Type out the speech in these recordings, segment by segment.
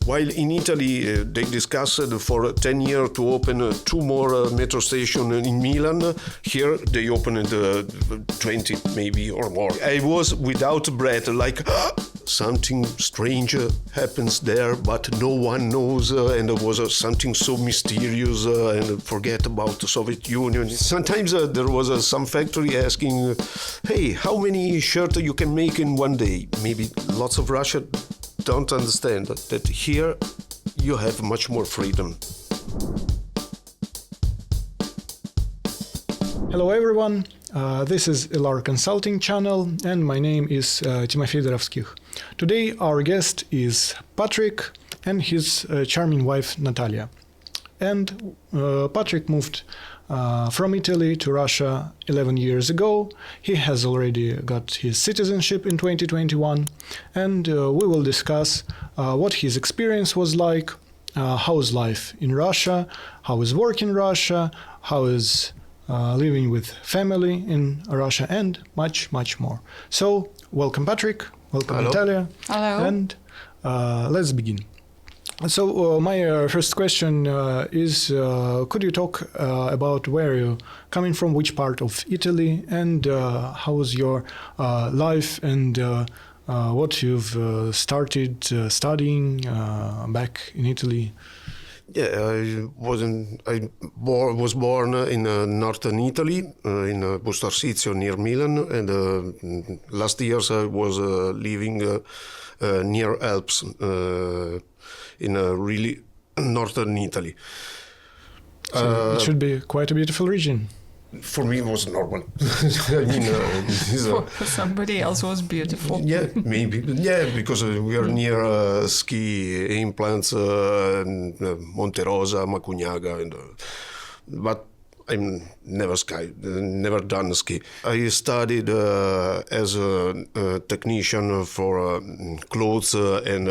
While in Italy they discussed for 10 years to open 2 more metro stations in Milan, here they opened 20 maybe or more. I was without breath, like something strange happens there, but no one knows, and it was something so mysterious, and forget about the Soviet Union. Sometimes there was some factory asking, hey, how many shirts you can make in one day? Maybe lots of Russian don't understand that here you have much more freedom. Hello everyone, this is LR Consulting channel and my name is Timofey Dorovskih. Today our guest is Patrick and his charming wife Natalia. And Patrick moved from Italy to Russia 11 years ago. He has already got his citizenship in 2021, and we will discuss what his experience was like, how is life in Russia, how is work in Russia, how is living with family in Russia, and much, much more. So, welcome Patrick, welcome Hello. Natalia. Hello. And let's begin. So my first question is, could you talk about where you're coming from, which part of Italy, and how was your life, and what you've started studying back in Italy? Yeah, I was born in northern Italy, in Busto Arsizio near Milan, and last years I was living near Alps. In really northern Italy. So it should be quite a beautiful region. For me, it was normal. I mean, For somebody else was beautiful. yeah, maybe. Yeah, because we are near ski implants, Monte Rosa, Macugnaga, and but I'm never done ski. I studied as a technician for clothes and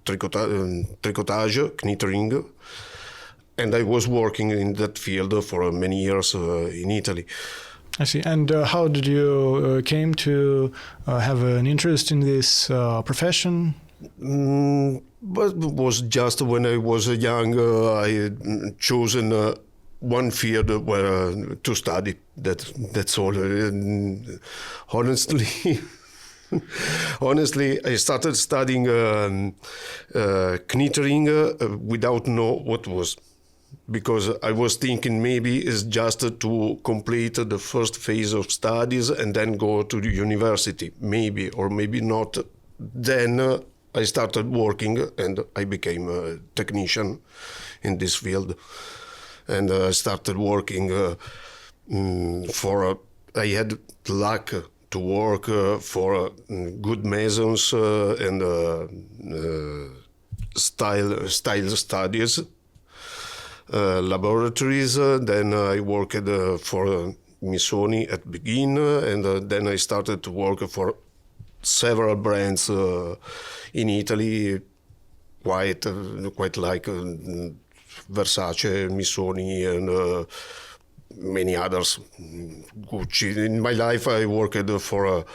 tricotage, knittering, and I was working in that field for many years in Italy. I see. And how did you came to have an interest in this profession? But it was just when I was young, I had chosen one field where to study. That's all. Honestly, I started studying knittering without know what was, because I was thinking maybe it's just to complete the first phase of studies and then go to the university, maybe or maybe not. Then I started working and I became a technician in this field. And I started working I had luck to work for good masons and style studies, laboratories. Then I worked for Missoni at begin, and then I started to work for several brands in Italy, quite like Versace, Missoni, and many others. Gucci. In my life, I worked for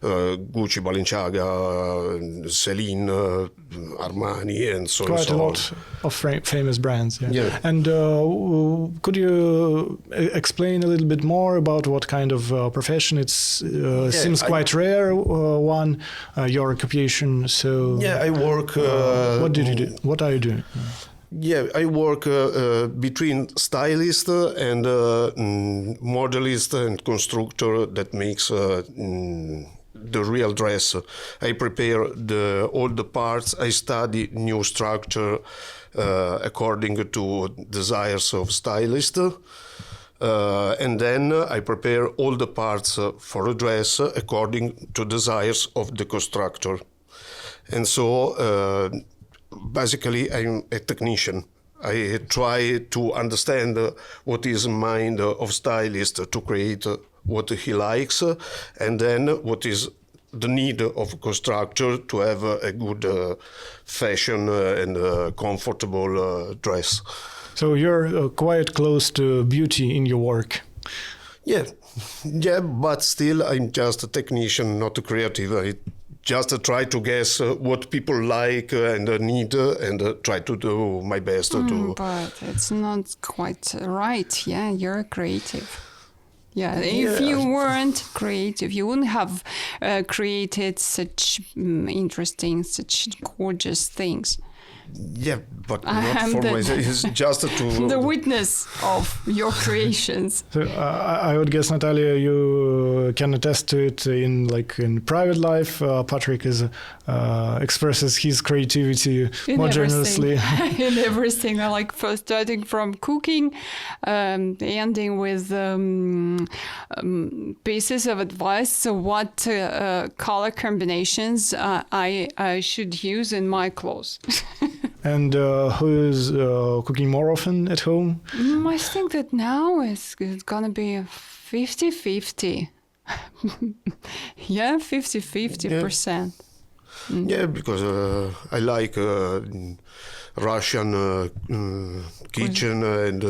Gucci, Balenciaga, Celine, Armani, and so on. Quite a lot of famous brands. Yeah. Yeah. And could you explain a little bit more about what kind of profession? It seems quite rare one, your occupation. So yeah, I work. what did you do? What are you doing? Yeah, I work between stylist and modelist and constructor that makes the real dress. I prepare all the parts. I study new structure according to desires of stylist. And then I prepare all the parts for a dress according to desires of the constructor. And so basically, I'm a technician. I try to understand what is the mind of stylist to create what he likes, and then what is the need of constructor to have a good fashion and comfortable dress. So you're quite close to beauty in your work. Yeah, but still I'm just a technician, not a creative. I just try to guess what people like and need, and try to do my best to. But it's not quite right. Yeah, you're creative. Yeah, if you weren't creative, you wouldn't have created such interesting, such gorgeous things. Yeah, but not for myself. It's just to the witness of your creations. So I would guess, Natalia, you can attest to it in private life. Patrick expresses his creativity more generously. In everything, like first starting from cooking, ending with pieces of advice. So what color combinations I should use in my clothes. And who is cooking more often at home? I think that now it's gonna be 50-50. Yeah, 50-50%. Yeah, because I like Russian kitchen and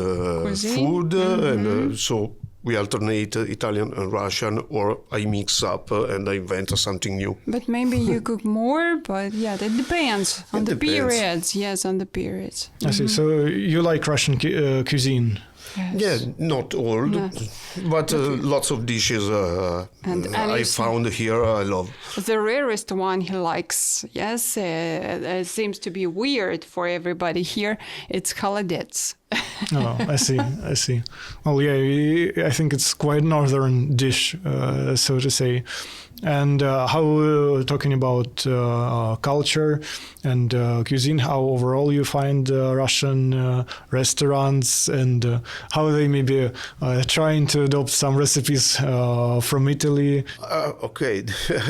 food, and so we alternate Italian and Russian, or I mix up and I invent something new. But maybe you cook more, but yeah, that depends on the depends. periods. Yes, on the periods. I see. So you like Russian cuisine? Yes. Yeah, not all, but lots of dishes And I found here I love. The rarest one he likes, yes, it seems to be weird for everybody here. It's holodets. Oh, I see. Well, yeah, I think it's quite northern dish, so to say. And how, talking about culture and cuisine, how overall you find Russian restaurants, and how they may be trying to adopt some recipes from Italy? Okay,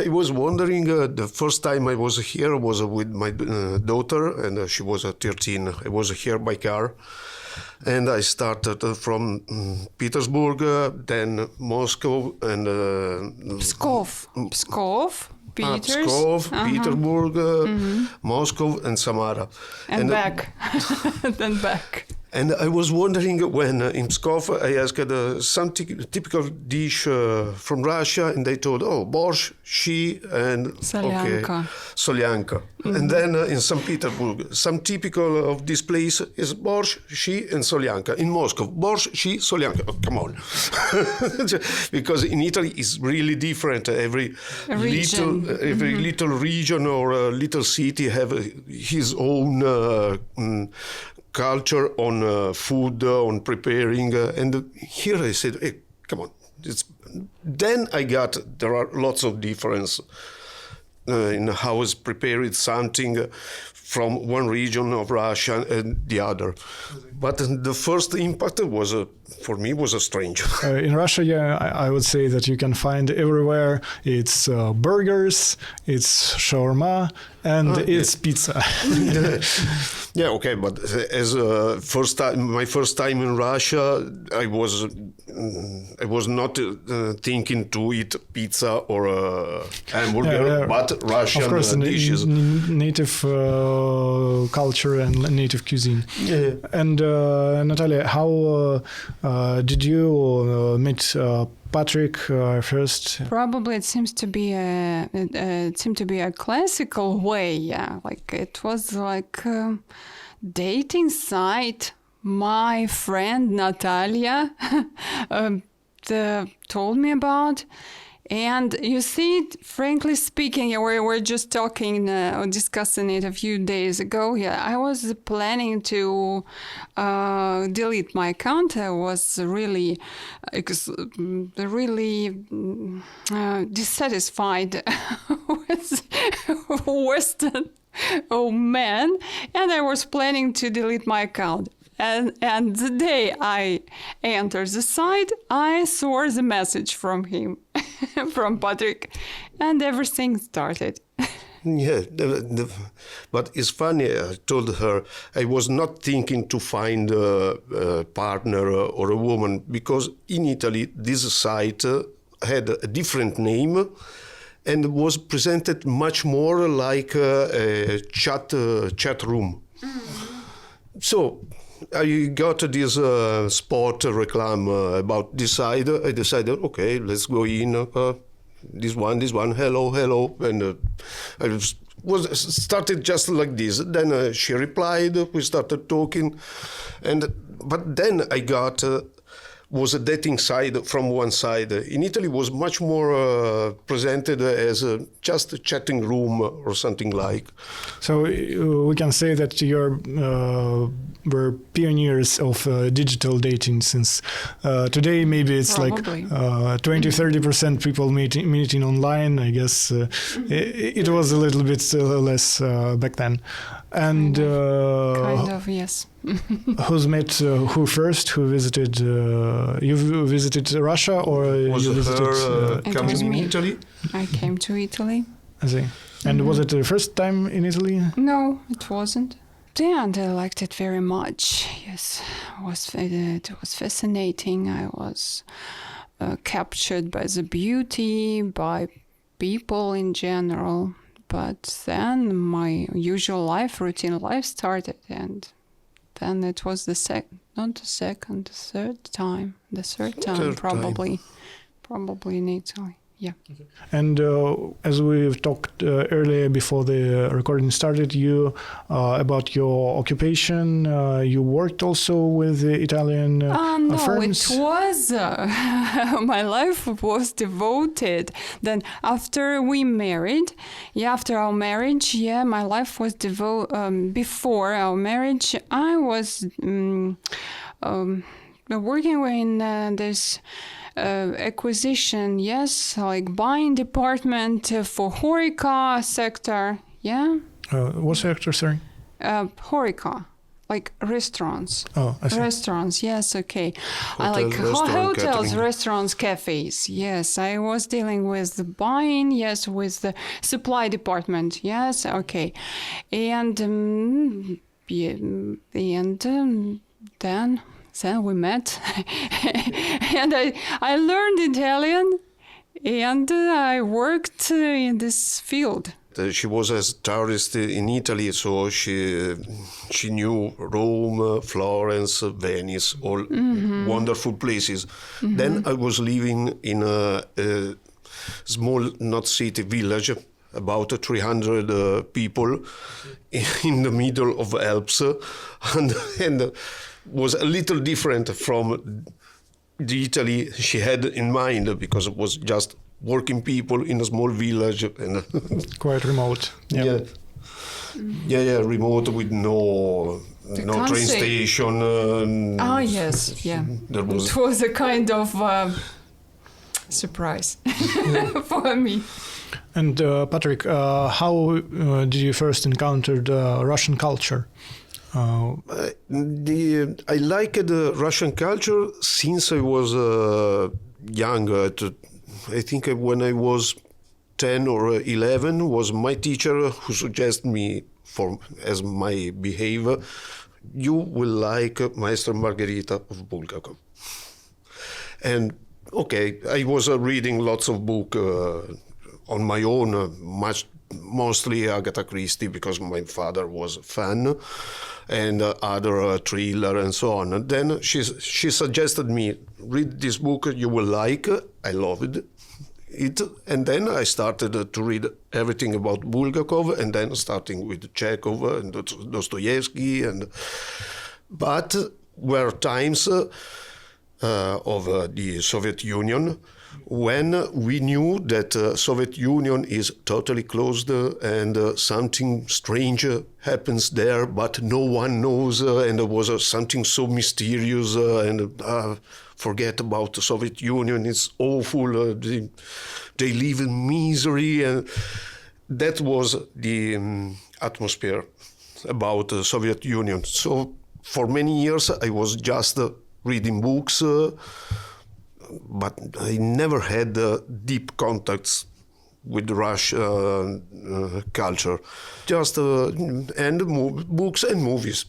I was wondering, the first time I was here was with my daughter, and she was 13. I was here by car. And I started from Petersburg, then Moscow, and Pskov, Peters, Petersburg, Moscow, and Samara, and back, then back. And I was wondering when in Pskov I asked some typical dish from Russia, and they told, oh, borscht, shi, and solyanka. And then in St. Petersburg, some typical of this place is borscht, shi, and solyanka. In Moscow, borscht, shi, solyanka. Oh, come on. Because in Italy it's really different. Every little region or little city have his own culture on food, on preparing, and here I said, hey, come on. Then I got, there are lots of difference in how is prepared something from one region of Russia and the other. But the first impact was, for me, was strange. In Russia, yeah, I would say that you can find everywhere. It's burgers, it's shawarma, and it's pizza. Yeah, okay, but as my first time in Russia, I was not thinking to eat pizza or hamburger, but Russian of course, dishes. Native culture and native cuisine. Yeah. And Natalia, how did you meet Patrick first? Probably it seemed to be a classical way. Yeah, like it was like a dating site. My friend Natalia told me about. And you see, frankly speaking, we were just talking, discussing it a few days ago. Yeah, I was planning to delete my account. I was really dissatisfied with Western man, and I was planning to delete my account. And the day I entered the site, I saw the message from him, from Patrick, and everything started. Yeah, but it's funny, I told her I was not thinking to find a partner or a woman, because in Italy this site had a different name and was presented much more like a chat room. So I got this spot reclam about this site. I decided, okay, let's go in. this one, hello, and I was started just like this. Then she replied, we started talking, but then I got was a dating side from one side. In Italy was much more presented as just a chatting room or something like. So we can say that you're were pioneers of digital dating, since today maybe it's Probably. like 20-30% people meeting online. I guess it was a little bit less back then. And Kind of, yes. who's met who first? Who visited? You visited Russia, or Was you visited? her It coming was in me. Italy? I came to Italy. I see. And was it the first time in Italy? No, it wasn't. And I liked it very much. Yes, it was fascinating. I was captured by the beauty, by people in general. But then my usual life, routine life started, and then it was the third time. The third time, probably in Italy. Yeah. And as we've talked earlier before the recording started, you about your occupation, you worked also with the Italian No, firms. it was my life was devoted. Then after we married, after our marriage, my life was before our marriage, I was working in this acquisition, like buying department for HoReCa sector. What sector, sorry? HoReCa, like restaurants. Oh, I see. Restaurants, yes, okay. I Hotel, like restaurant, hotels, catering. restaurants, cafes. Yes, I was dealing with the buying, with the supply department. Yes, okay. And then we met, and I learned Italian, and I worked in this field. She was a tourist in Italy, so she knew Rome, Florence, Venice, all wonderful places. Then I was living in a small, not city, village, about 300 people in the middle of Alps, and was a little different from the Italy she had in mind, because it was just working people in a small village and Quite remote. yeah, remote with no can't train say. station. Yes, yeah. There was It was a kind of surprise for me. And Patrick, how did you first encounter the Russian culture? I liked the Russian culture since I was young. I think when I was 10 or 11 was my teacher who suggested me as my behavior, you will like Maestro Margherita of Bulgakov. And okay, I was reading lots of books on my own, mostly Agatha Christie, because my father was a fan, and other thriller and so on. And then she suggested me, read this book, you will like. I loved it. And then I started to read everything about Bulgakov, and then starting with Chekhov and Dostoevsky. But were times of the Soviet Union when we knew that Soviet Union is totally closed and something strange happens there, but no one knows, and there was something so mysterious, and forget about the Soviet Union, it's awful, they live in misery, and that was the atmosphere about the Soviet Union. So for many years I was just reading books, but I never had deep contacts with Russian culture. Just books and movies,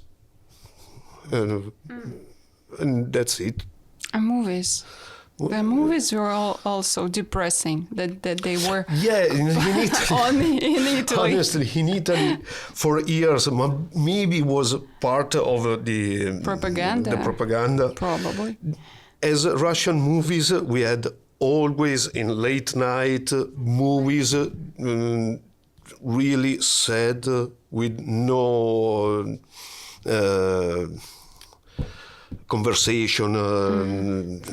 and that's it. And movies. The movies were also depressing. That they were. Yeah, in Italy. In Italy. Honestly, in Italy, for years, maybe was part of the Propaganda. The propaganda. Probably. As Russian movies, we had always in late night movies, really sad, with no conversation Not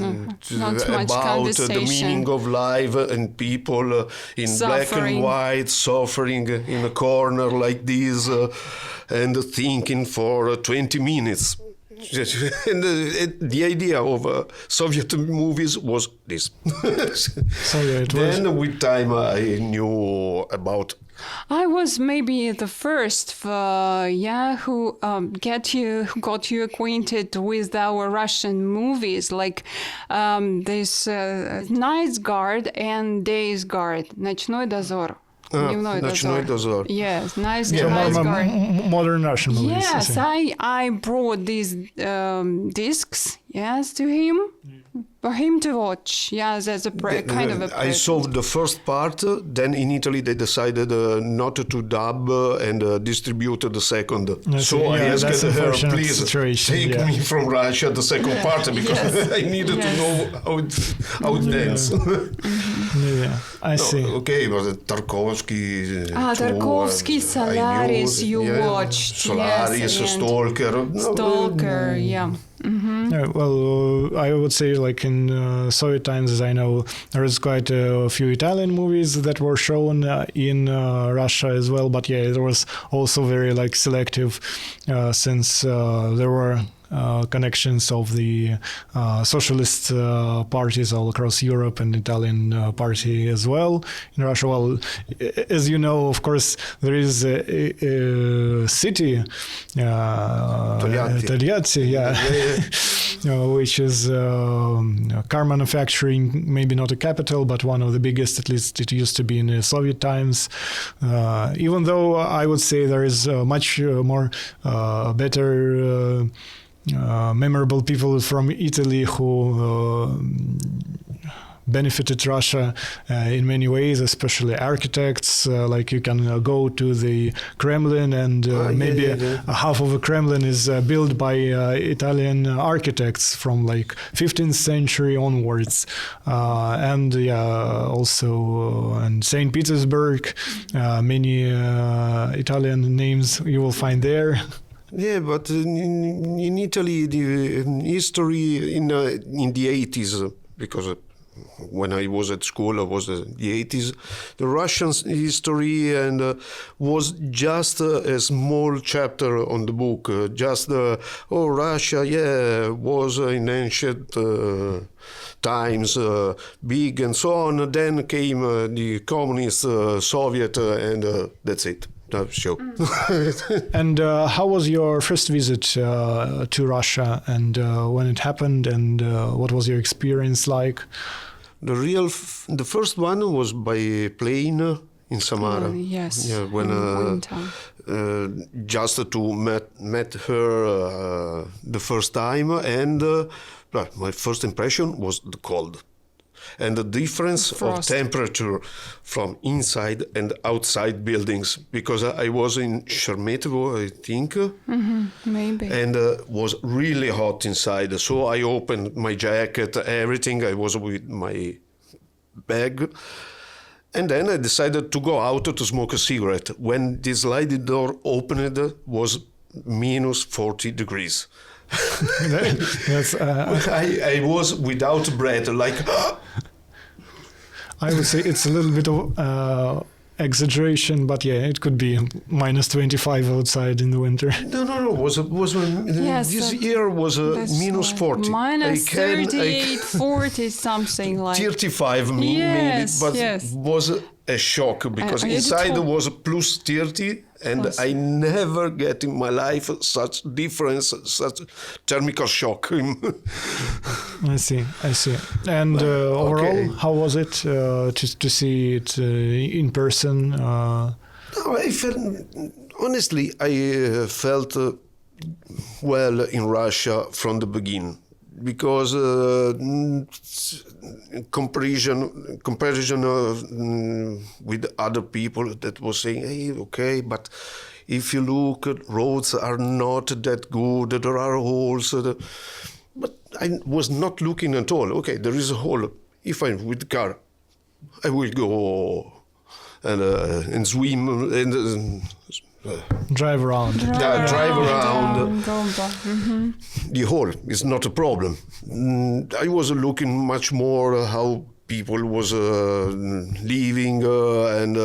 much about the conversation. meaning of life, and people in black and Suffering. white suffering in a corner like this, and thinking for 20 minutes. And the idea of Soviet movies was this. So yeah, it was. Then with time I knew about. I was maybe the first, who got you acquainted with our Russian movies, like this Night's Guard and Day's Guard, Ночной дозор. Дневной Ночной дозор. Yes, Night's So Guard. modern Russian movies. I Yes, think. I brought these discs, yes, to him, for him to watch. Yes, as a kind of a I saw the first part, then in Italy they decided not to dub and distribute the second. That's So I that's asked her, unfortunate please situation, take yeah. me from Russia the second part, because Yes. I needed to Yes. know how it ends. Yeah, I see. Okay, it was Tarkovsky. Tarkovsky, Solaris, you watched, Solaris, yes, and Stalker. Stalker, yeah. Yeah, well, I would say like in Soviet times, as I know, there is quite a few Italian movies that were shown in Russia as well. But yeah, it was also very like selective, since there were connections of the socialist parties all across Europe and Italian party as well in Russia. Well, as you know, of course, there is a city, Toliati, which is car manufacturing, maybe not a capital, but one of the biggest, at least it used to be in the Soviet times. Even though I would say there is much more better memorable people from Italy who benefited Russia in many ways, especially architects. Like you can go to the Kremlin, and maybe half of the Kremlin is built by Italian architects from like 15th century onwards. And also in St. Petersburg, many Italian names you will find there. Yeah, but in Italy, the history in the 80s, because when I was at school, it was the 80s, the Russian history and was just a small chapter on the book. Just Russia, was in ancient times big and so on. Then came the communist Soviet, and that's it. Show. And how was your first visit to Russia, and when it happened, and what was your experience like? The first one was by plane in Samara. Yes. Yeah, when just to met her the first time, and my first impression was the cold. And the difference of temperature from inside and outside buildings, because I was in Sheremetyevo, I think, maybe, and was really hot inside. So I opened my jacket, everything. I was with my bag, and then I decided to go out to smoke a cigarette. When the sliding door opened, was minus 40 degrees. That's, I was without breath, like. I would say it's a little bit of exaggeration, but yeah, it could be minus 25 outside in the winter. No. Was yes, this year was minus 40. Minus 38, 40, something like 35 maybe, but was a shock, because inside was plus 30, and I never get in my life such difference, such thermical shock. I see. And overall, how was it to see it in person? No, I felt, honestly, I felt well in Russia from the beginning, because comparison with other people that was saying, hey, okay, but if you look, roads are not that good, there are holes. But I was not looking at all. Okay, there is a hole if I'm with the car, I will go and swim and Drive around. drive around. Go back. Mhm. The whole is not a problem. I was looking much more how people was living and.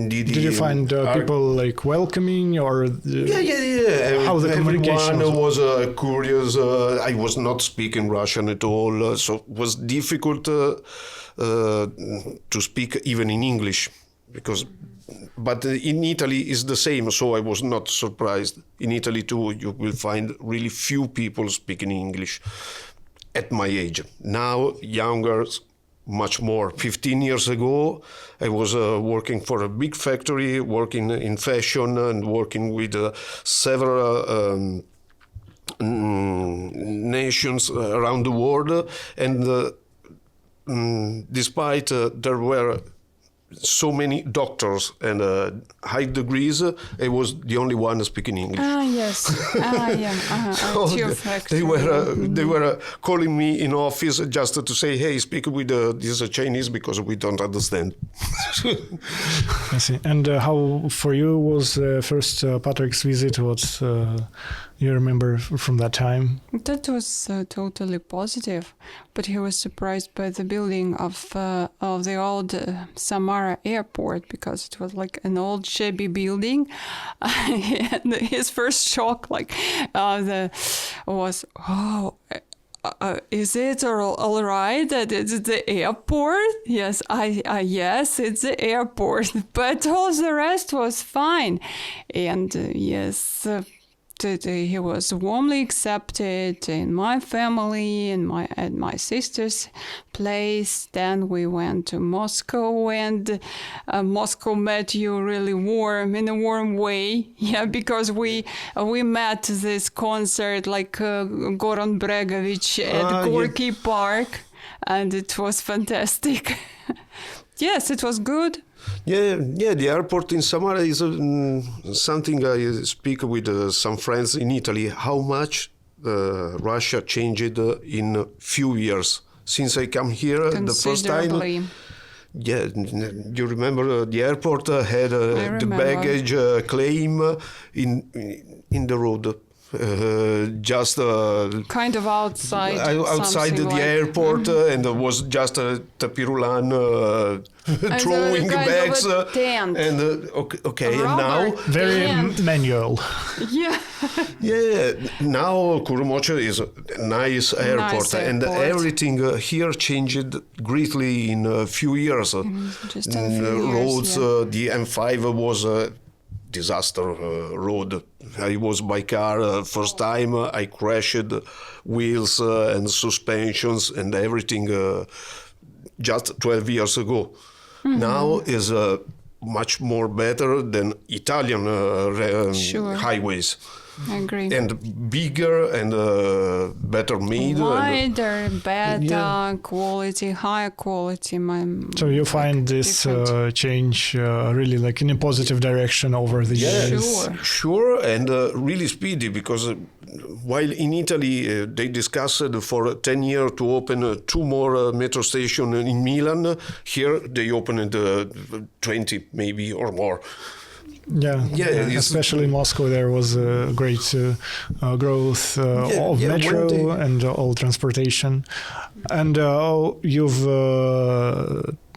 Did you find people like welcoming or Yeah. how the communication Everyone was curious. I was not speaking Russian at all, so it was difficult to speak even in English but in Italy is the same, so I was not surprised. In Italy too, you will find really few people speaking English at my age. Now, younger, much more. 15 years ago, I was working for a big factory, working in fashion and working with several nations around the world. And despite there were so many doctors and high degrees, I was the only one speaking English. Yes. Yeah. So they were calling me in office just to say, "Hey, speak with this Chinese because we don't understand." I see. And how for you was first Patrick's visit? What you remember from that time? That was totally positive, but he was surprised by the building of the old Samara airport, because it was like an old shabby building. And his first shock, was, is it all right that it's the airport? Yes, yes, it's the airport, but all the rest was fine. And yes. He was warmly accepted in my family and my sister's place. Then we went to Moscow, and Moscow met you really warm, in a warm way. Yeah, because we met this concert like Goran Bregovic at Gorky Park, and it was fantastic. Yes, it was good. Yeah. The airport in Samara is something I speak with some friends in Italy. How much Russia changed in a few years since I come here the first time. Yeah, you remember the airport had the baggage claim in the road. Just kind of outside the airport, and there was just a tapirulan throwing bags and okay, and now very manual. Yeah, now Kurumoche is a nice airport, and everything here changed greatly in a few years. Just a few roads, years, the M5 was a disaster road. I was by car first time. I crashed wheels and suspensions and everything just 12 years ago. Mm-hmm. Now is much more better than Italian highways. I agree. And bigger and better made. Wider, better quality, higher quality. So you find this change really like in a positive direction over the years? Sure, and really speedy, because while in Italy they discussed for 10 years to open 2 more metro stations in Milan, here they opened 20 maybe or more. Yeah, especially in Moscow, there was a great growth of metro and all transportation. And you've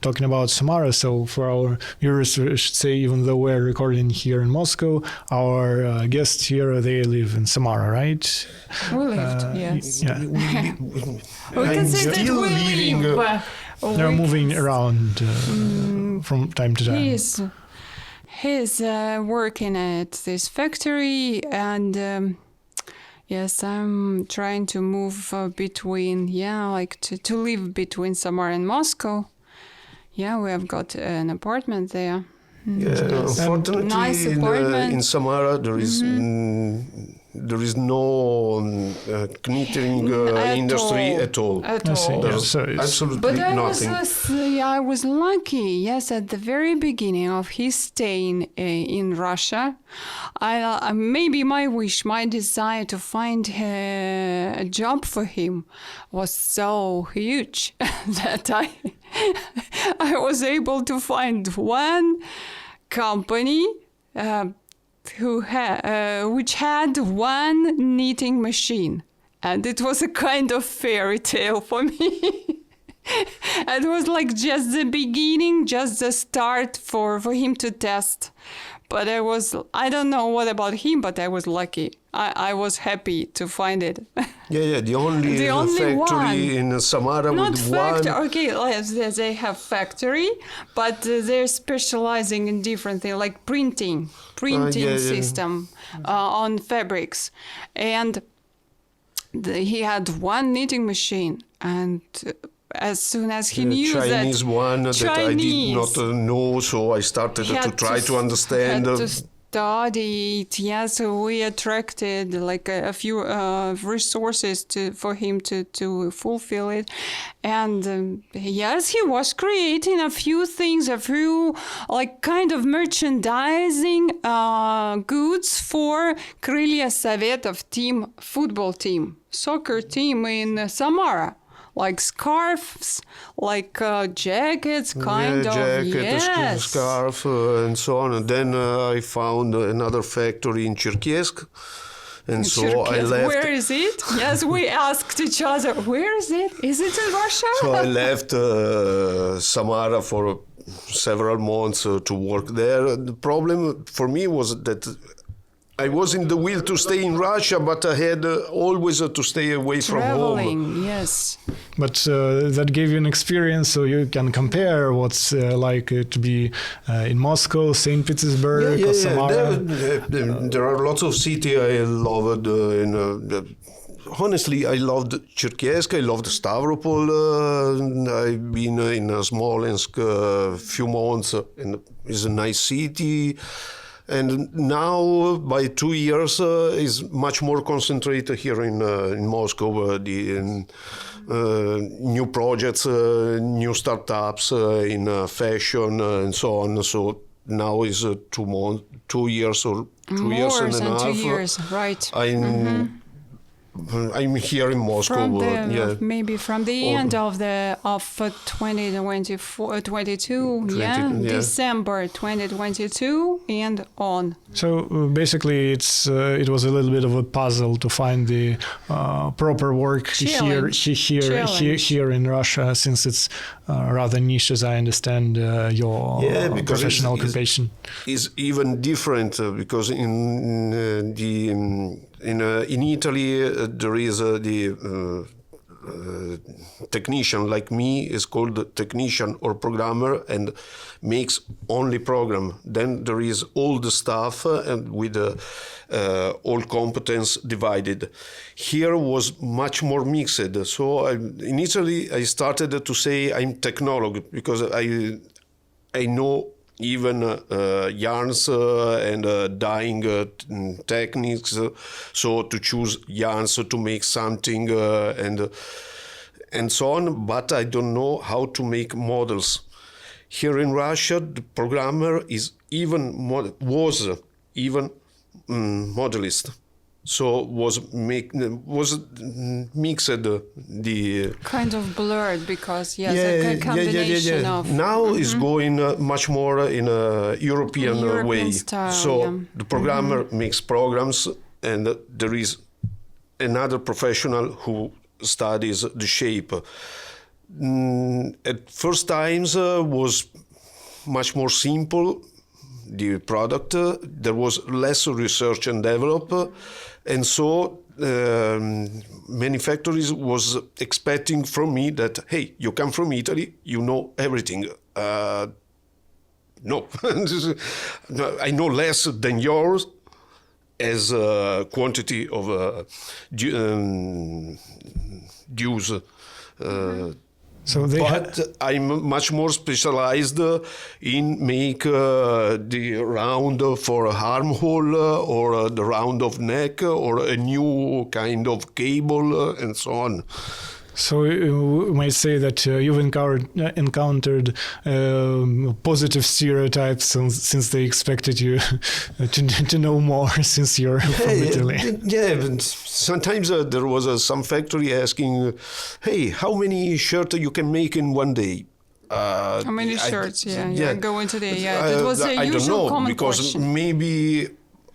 talking about Samara, so for our viewers, I should say, even though we're recording here in Moscow, our guests here, they live in Samara, right? We lived, yes. Yeah. We can say that we live. They're moving around from time to time. He's working at this factory, and yes, I'm trying to move between, to live between Samara and Moscow. Yeah, we have got an apartment there. Yeah, unfortunately, Nice apartment. in Samara there is no knitting industry all. at all. At I see. all. Yeah, There's so it's- absolutely But nothing. I was lucky. Yes, at the very beginning of his stay in Russia, maybe my wish, my desire to find a job for him was so huge that I was able to find one company which had one knitting machine. And it was a kind of fairy tale for me. It was like just the beginning, just the start for him to test. But I don't know what about him, but I was lucky. I was happy to find it. Yeah, the only The only factory one. in Samara Not with factory. one. Okay, they have factory, but they're specializing in different things like printing yeah. system on fabrics, and he had one knitting machine, and as soon as he knew Chinese that one that I did not Chinese, know, so I started he to had try to understand. Had to study it. Yeah, so we attracted like a few resources for him to fulfill it, and yes, he was creating a few things, a few like kind of merchandising goods for Крылья Советов team, football team, soccer team in Samara. Like scarves, like jackets, kind of. Jacket, Yes. scarf, and so on. And then I found another factory in Cherkessk, and so I Cherkessk. left. Where is it? Yes, we asked each other, where is it? Is it in Russia? So I left Samara for several months to work there. The problem for me was that I was in the will to stay in Russia, but I had always to stay away from home. Traveling, yes. But that gave you an experience, so you can compare what's like to be in Moscow, St. Petersburg, or Samara. There are lots of cities I loved. Honestly, I loved Cherkessk, I loved Stavropol. I've been in Smolensk a few months, and it's a nice city. And now, by 2 years, is much more concentrated here in Moscow. The new projects, new startups in fashion and so on. So now is 2 years or 2 years More and a than half. 2 years, right. I'm here in Moscow. From yeah. from the end of 2022, 20, yeah, yeah. December 2022 and on. So basically, it was a little bit of a puzzle to find the proper work Challenge. here in Russia, since it's rather niche, as I understand your professional occupation. Is even different because in Italy there is the technician like me is called technician or programmer and makes only program. Then there is all the staff and with all competence divided. Here was much more mixed. So initially I started to say I'm technolog because I know even yarns and dyeing techniques, so to choose yarns to make something and so on, but I don't know how to make models. Here in Russia, the programmer was even modelist. So was mixed the kind of blurred because a combination of now is going much more in a European way. Style, so the programmer makes programs, and there is another professional who studies the shape. At first times was much more simple. The product, there was less research and develop, and so many factories was expecting from me that, hey, you come from Italy, you know everything. No, I know less than yours as a quantity of dues. So they but I'm much more specialized in make the round for a armhole or the round of neck or a new kind of cable and so on. So we might say that you've encountered positive stereotypes since they expected you to know more since you're from Italy. Yeah, but sometimes there was some factory asking, hey, how many shirts you can make in one day? How many shirts? Yeah, go into the it was a I don't usual know, common because question. maybe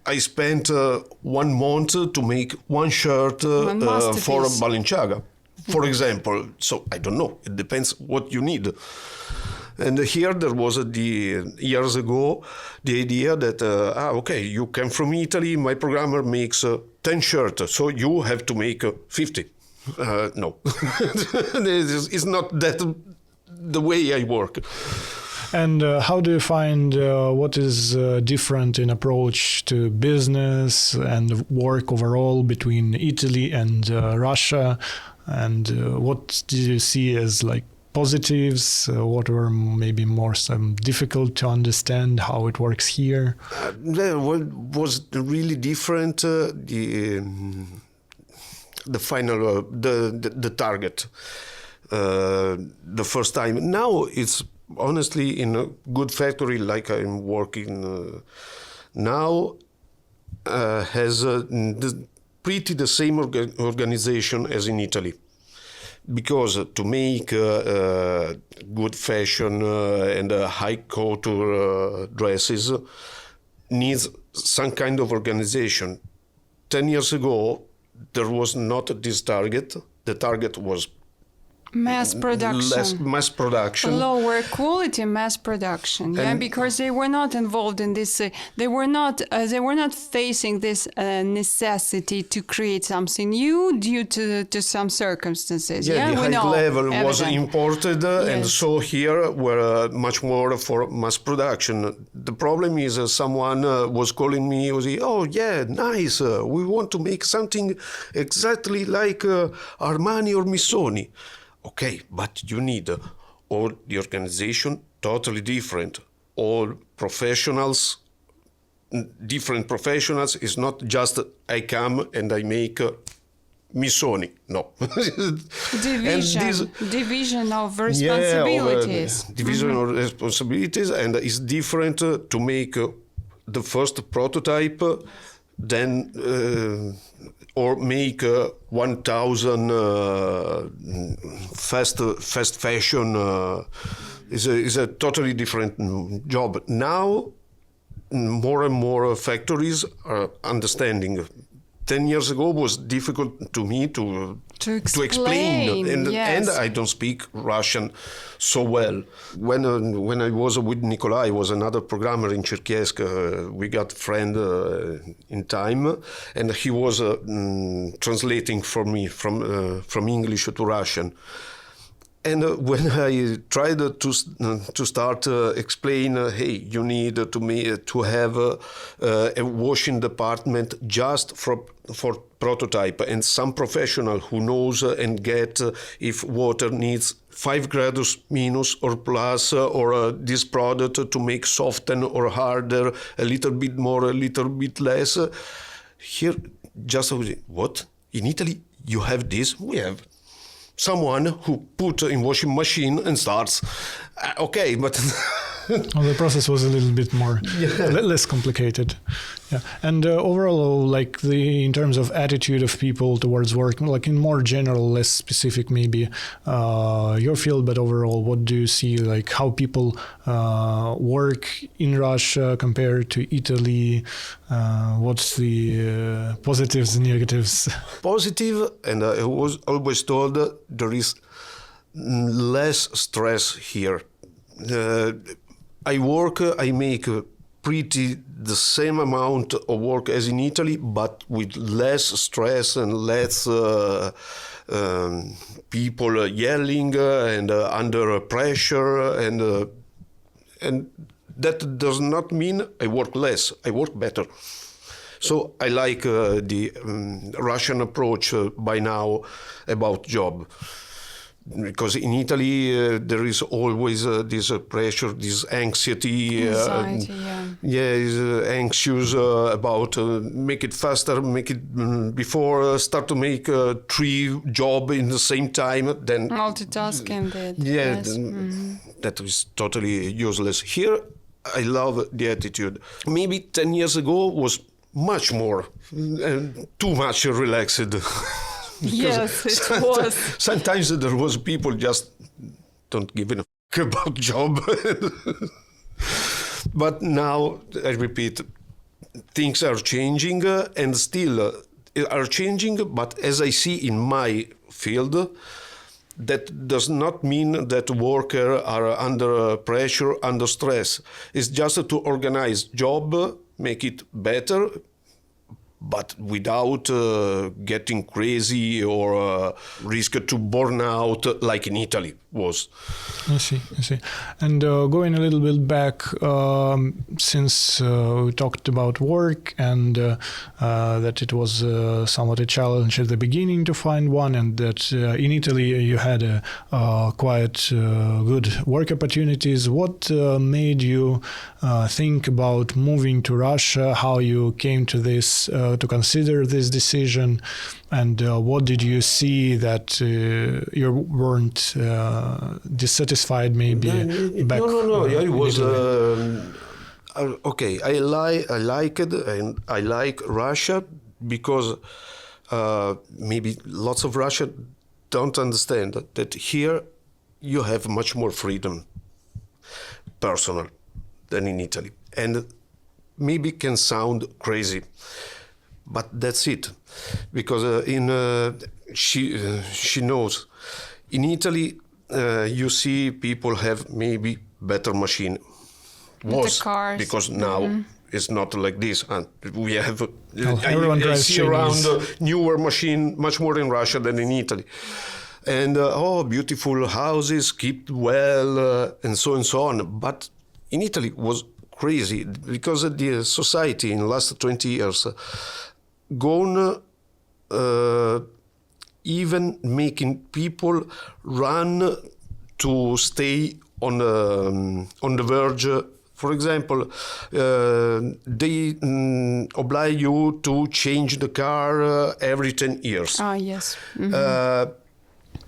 I spent 1 month to make one shirt One for masterpiece. Balenciaga, for example. So I don't know. It depends what you need. And here there was years ago the idea that okay, you come from Italy. My programmer makes 10 shirts, so you have to make 50. No, it's not that the way I work. And how do you find what is different in approach to business and work overall between Italy and Russia? And what did you see as like positives? What were maybe more some difficult to understand how it works here? What was really different? The final, the target. The first time. Now it's honestly in a good factory like I'm working now has pretty the same organization as in Italy, because to make good fashion and high couture dresses needs some kind of organization. 10 years ago there was not this target. The target was Mass production. Mass production. Lower quality mass production, because they were not involved in this. They were not facing this necessity to create something new due to some circumstances. The we high know, level was evident. imported, and so here were much more for mass production. The problem is someone was calling me, oh yeah, nice, we want to make something exactly like Armani or Missoni. Okay, but you need all the organization totally different. All professionals, different professionals. It's not just I come and I make Missoni. No. Division of responsibilities. Division of responsibilities, and it's different to make the first prototype, then or make 1,000 fast fashion is a totally different job. Now, more and more factories are understanding. 10 years ago was difficult to me to explain, and I don't speak Russian so well. When I was with Nikolai, was another programmer in Cherkessk. We got friend in time, and he was translating for me from English to Russian. And when I tried to start explain, hey, you need to have a washing department just for prototype, and some professional who knows and get if water needs 5 degrees minus or plus, or this product to make soften or harder, a little bit more, a little bit less. Here, just what? In Italy, you have this? We have someone who put in washing machine and starts. Okay, but well, the process was a little bit more less complicated. Yeah, and overall, like in terms of attitude of people towards work, like in more general, less specific, maybe your field, but overall, what do you see? Like how people work in Russia compared to Italy? What's the positives and negatives? Positive, and I was always told there is less stress here. I make pretty the same amount of work as in Italy, but with less stress and less people yelling and under pressure, and that does not mean I work less. I work better. So I like the Russian approach by now about job. because in Italy there is always this pressure, this anxiety. Anxiety, Is anxious about make it faster, make it before start to make 3 job in the same time. Then multitasking. that is totally useless. Here, I love the attitude. Maybe 10 years ago was much more, too much relaxed. Yes, it was. Sometimes there was people just don't give a fuck about job. But now, I repeat, things are changing and still are changing. But as I see in my field, that does not mean that workers are under pressure, under stress. It's just to organize job, make it better, but without getting crazy or risk to burn out like in Italy was. I see. And going a little bit back, since we talked about work and that it was somewhat a challenge at the beginning to find one, and that in Italy you had quite good work opportunities. What made you think about moving to Russia? How you came to this, to consider this decision, and what did you see that you weren't dissatisfied maybe back? No. I was okay. I like it, and I like Russia because maybe lots of Russians don't understand that here you have much more freedom, personal, than in Italy, and maybe can sound crazy, but that's it, because she knows in Italy. You see people have maybe better machine. Was, the cars. because now it's not like this. And we have, everyone I see around newer machine much more in Russia than in Italy. And beautiful houses, kept well, and so on. But in Italy was crazy because the society in the last 20 years gone even making people run to stay on the verge. For example, they oblige you to change the car every 10 years. Ah, yes.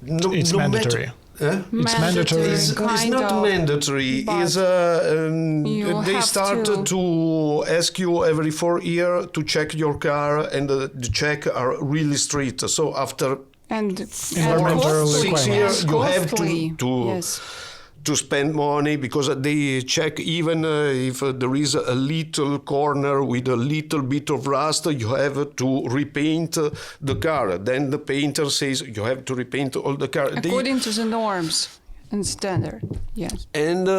It's mandatory. It's mandatory. It's not mandatory. It's, they start to ask you every 4 years to check your car, and the check are really strict. So after environmental 6 years, you have yes. to spend money, because they check even if there is a little corner with a little bit of rust, you have to repaint the car. Then the painter says you have to repaint all the car. According to the norms and standard, yes. And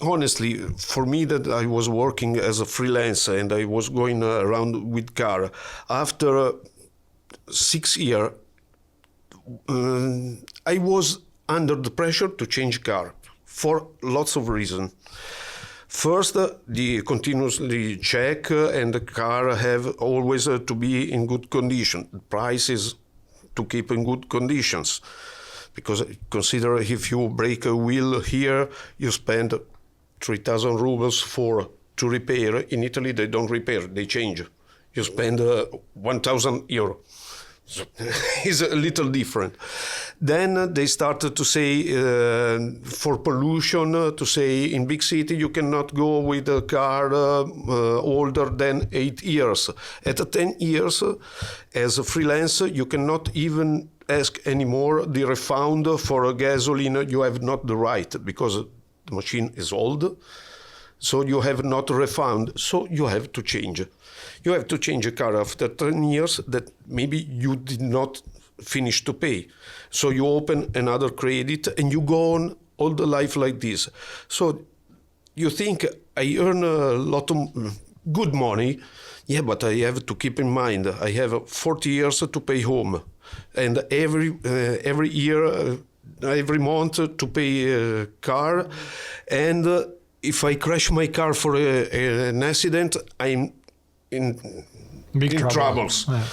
honestly, for me that I was working as a freelancer and I was going around with car, after 6 years, I was under the pressure to change car for lots of reasons. First, the continuously check and the car have always to be in good condition. The price is to keep in good conditions, because consider if you break a wheel here, you spend 3,000 rubles to repair. In Italy, they don't repair, they change. You spend 1,000 euro. So it's a little different. Then they started to say for pollution, to say in big city you cannot go with a car older than 8 years. At 10 years, as a freelancer, you cannot even ask anymore the refund for a gasoline. You have not the right, because the machine is old. So you have not a refund. So you have to change. You have to change a car after 10 years that maybe you did not finish to pay. So you open another credit and you go on all the life like this. So you think, I earn a lot of good money. Yeah, but I have to keep in mind, I have 40 years to pay home. And every year, every month to pay a car. And if I crash my car for an accident, I'm in big troubles. Yeah.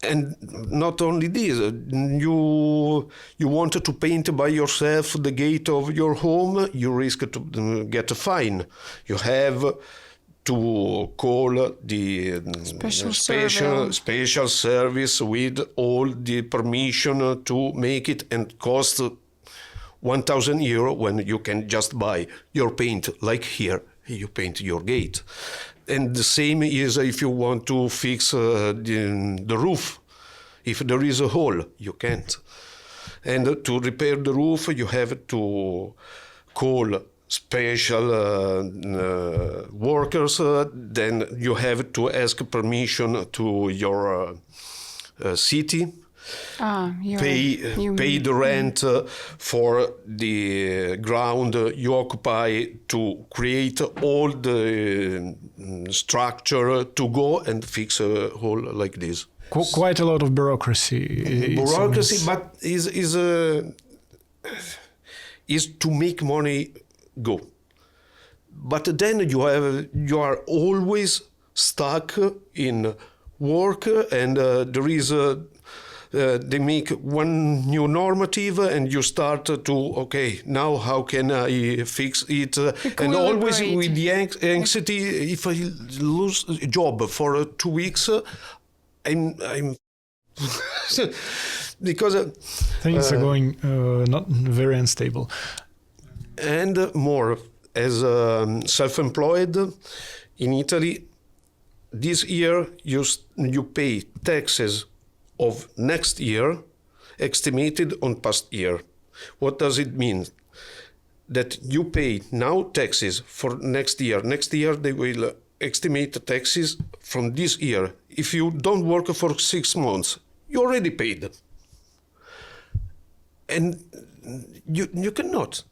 And not only this, you wanted to paint by yourself the gate of your home, you risk to get a fine. You have to call the special service with all the permission to make it, and cost 1,000 euro when you can just buy your paint, like here, you paint your gate. And the same is if you want to fix the roof. If there is a hole, you can't. And to repair the roof, you have to call special workers. Then you have to ask permission to your city. Pay the rent for the ground you occupy to create all the structure to go and fix a hole like this. Quite a lot of bureaucracy. But is to make money go. But then you are always stuck in work, and there is they make one new normative, and you start to, okay, now how can I fix it? And always with the anxiety, if I lose a job for 2 weeks, I'm because things are going not very unstable. And more, as self-employed in Italy, this year you pay taxes of next year estimated on past year. What does it mean? That you pay now taxes for next year. Next year they will estimate the taxes from this year. If you don't work for 6 months, you already paid. And you cannot.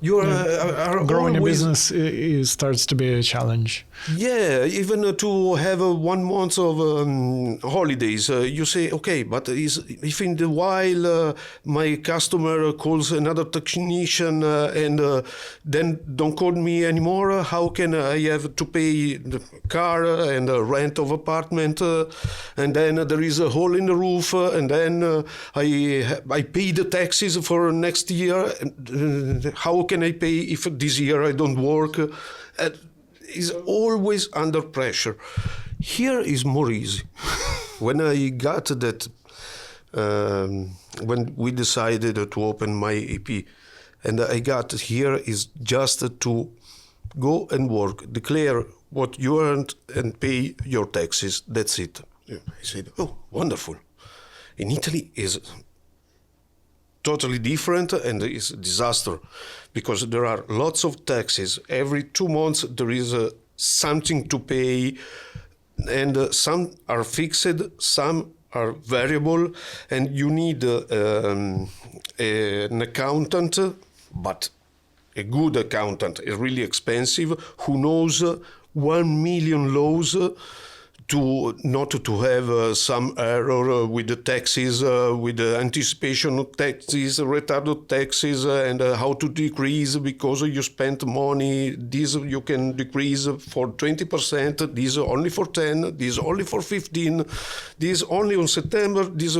You are growing always, a business starts to be a challenge. Yeah, even to have 1 month of holidays, you say, okay, but if in the while my customer calls another technician and then don't call me anymore, how can I have to pay the car and rent of apartment, and then there is a hole in the roof, and then I pay the taxes for next year. How can I pay if this year I don't work? Is always under pressure. Here is more easy. When I got that, when we decided to open my EP, and I got here is just to go and work, declare what you earned and pay your taxes. That's it. I said, oh, wonderful. In Italy is totally different, and it's a disaster because there are lots of taxes. Every 2 months there is something to pay, and some are fixed, some are variable, and you need an accountant, but a good accountant is really expensive, who knows 1 million laws to not to have some error with the taxes, with the anticipation of taxes, retarded taxes, and how to decrease because you spent money. This you can decrease for 20%, this only for 10, this only for 15, this only on September, this...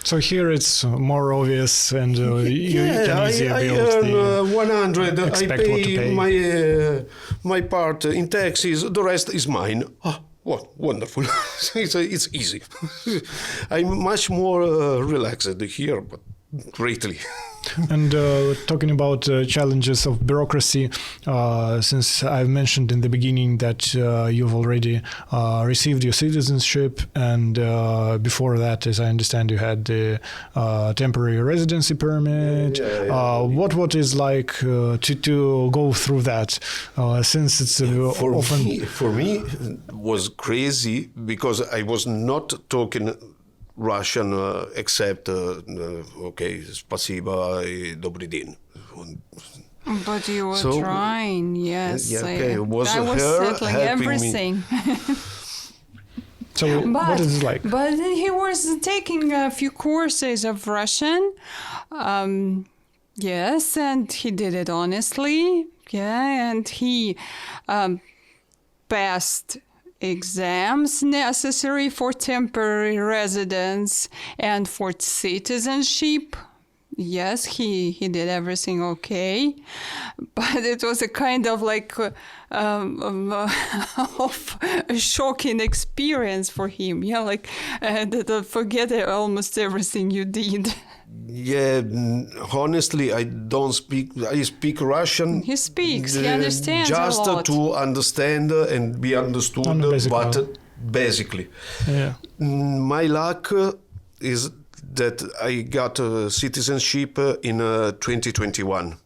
So here it's more obvious, and you can easier I be able earn 100. I pay my part in taxes. The rest is mine. Oh, what wonderful! It's easy. I'm much more relaxed here, but greatly. And talking about challenges of bureaucracy, since I've mentioned in the beginning that you've already received your citizenship, and before that, as I understand, you had the temporary residency permit. What is like to go through that? Since it's often for me it was crazy because I was not talking Russian, except, okay, spasiba и добрый день. But you were trying, yes. Yeah, okay. I was her settling helping everything. So what is it like? But he was taking a few courses of Russian. Yes, and he did it honestly. Yeah, and he passed exams necessary for temporary residence and for citizenship. Yes, he did everything okay, but it was a kind of like of a shocking experience for him. Yeah, like forget almost everything you did. Yeah, honestly, I don't speak. I speak Russian. He speaks. He understands just a lot. to understand and be understood, On the basic but level. basically. Yeah. My luck is that I got citizenship in 2021.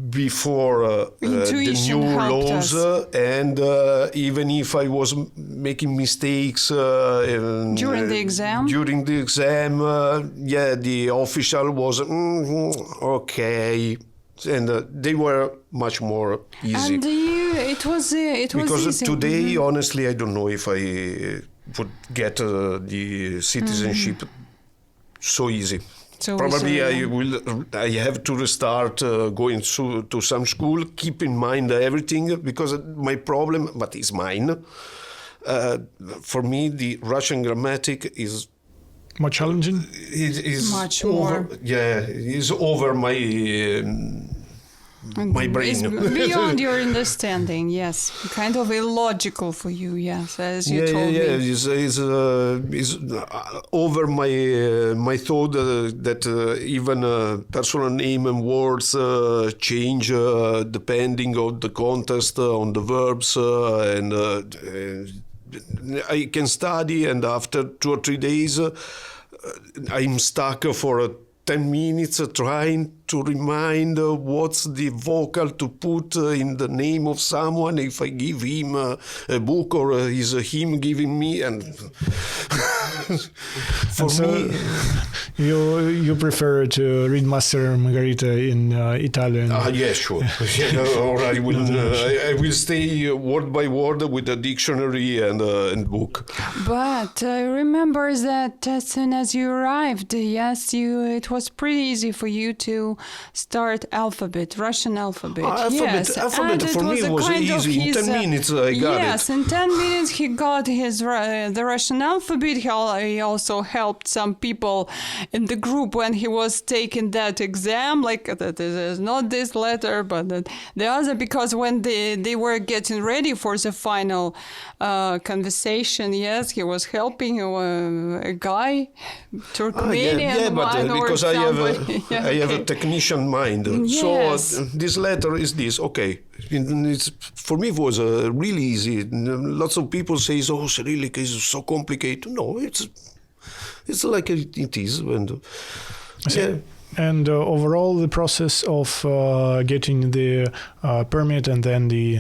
Before the Intuition new helped laws, us. and even if I was making mistakes During the exam? during the exam, yeah, the official was okay, and they were much more easy. And it was Because easy. today, honestly, I don't know if I would get the citizenship so easy. So Probably easy, I have to restart going to some school, keep in mind everything, because my problem, but it's mine. For me, the Russian grammatic is More challenging? is Much over, more. yeah, is over my brain. It's beyond your understanding, yes. Kind of illogical for you, yes, as you told me. Is over my thought that even personal name and words change depending on the context, on the verbs, and I can study, and after 2 or 3 days, I'm stuck for 10 minutes trying to remind what's the vocal to put in the name of someone if I give him a book, or is him giving me, and for And so me you prefer to read Master and Margarita in Italian? yeah, sure. Or I will stay word by word with a dictionary and book. But I remember that as soon as you arrived, yes, it was pretty easy for you to start Russian alphabet. Yes, alphabet and for me a was kind of easy. In his, 10 minutes I got it. yes, in 10 minutes he got the Russian alphabet. He also helped some people in the group when he was taking that exam, like that is not this letter, but the other, because when they were getting ready for the final conversation, yes, he was helping a guy, Turkmenian but one or because somebody. Yeah, I have a okay. technician mind. Yes. So this letter is this. Okay, it's, for me it was really easy. Lots of people say, "Oh, Cyrillic is so complicated." No, it's like it is. And yeah. And overall, the process of getting the permit and then the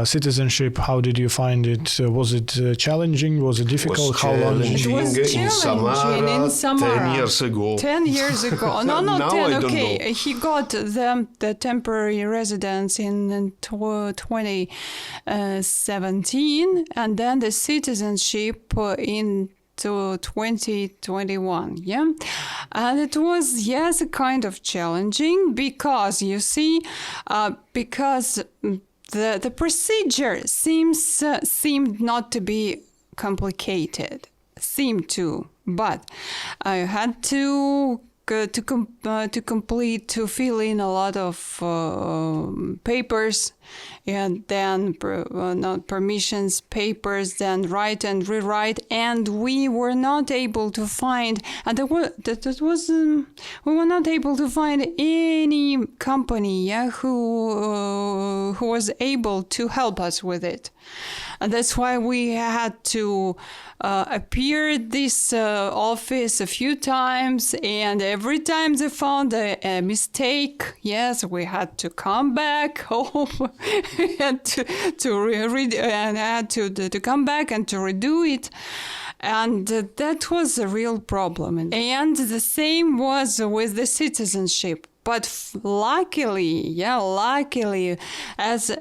citizenship, how did you find it? Was it challenging? Was it difficult? How long? It was in challenging in Samara. 10 years ago. 10 years ago. No, not Now 10. I don't Okay. know. He got the temporary residence in 2017, and then the citizenship in to 2021, yeah, and it was, yes, kind of challenging because you see, because the procedure seemed not to be complicated, but I had to fill in a lot of papers, and then not permissions, papers, then write and rewrite, and we were not able to find, and we were not able to find any company, yeah, who was able to help us with it. And that's why we had to appear at this office a few times, and every time they found a mistake, yes, we had to come back home and to come back and to redo it. And that was a real problem. And the same was with the citizenship. But luckily, as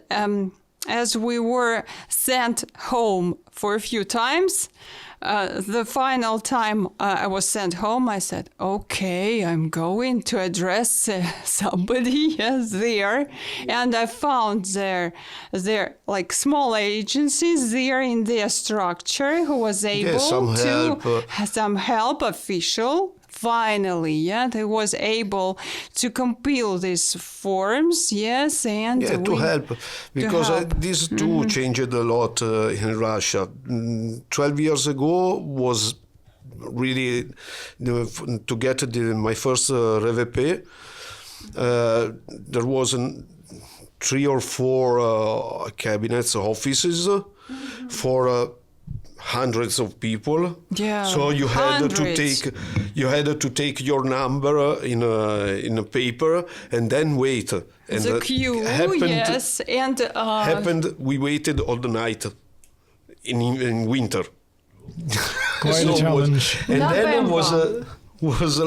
as we were sent home for a few times, the final time I was sent home, I said, okay, I'm going to address somebody there. And I found there like small agencies there in their structure who was able some help official. Finally, they was able to compile these forms, yes, and to help, because these two changed a lot in Russia. 12 years ago was really to get my first RVP. There was 3 or 4 cabinets offices for hundreds of people. Yeah, so you had to take your number in a paper and then wait. And the queue, yes, and happened. We waited all the night in winter. Quite a challenge. And then it was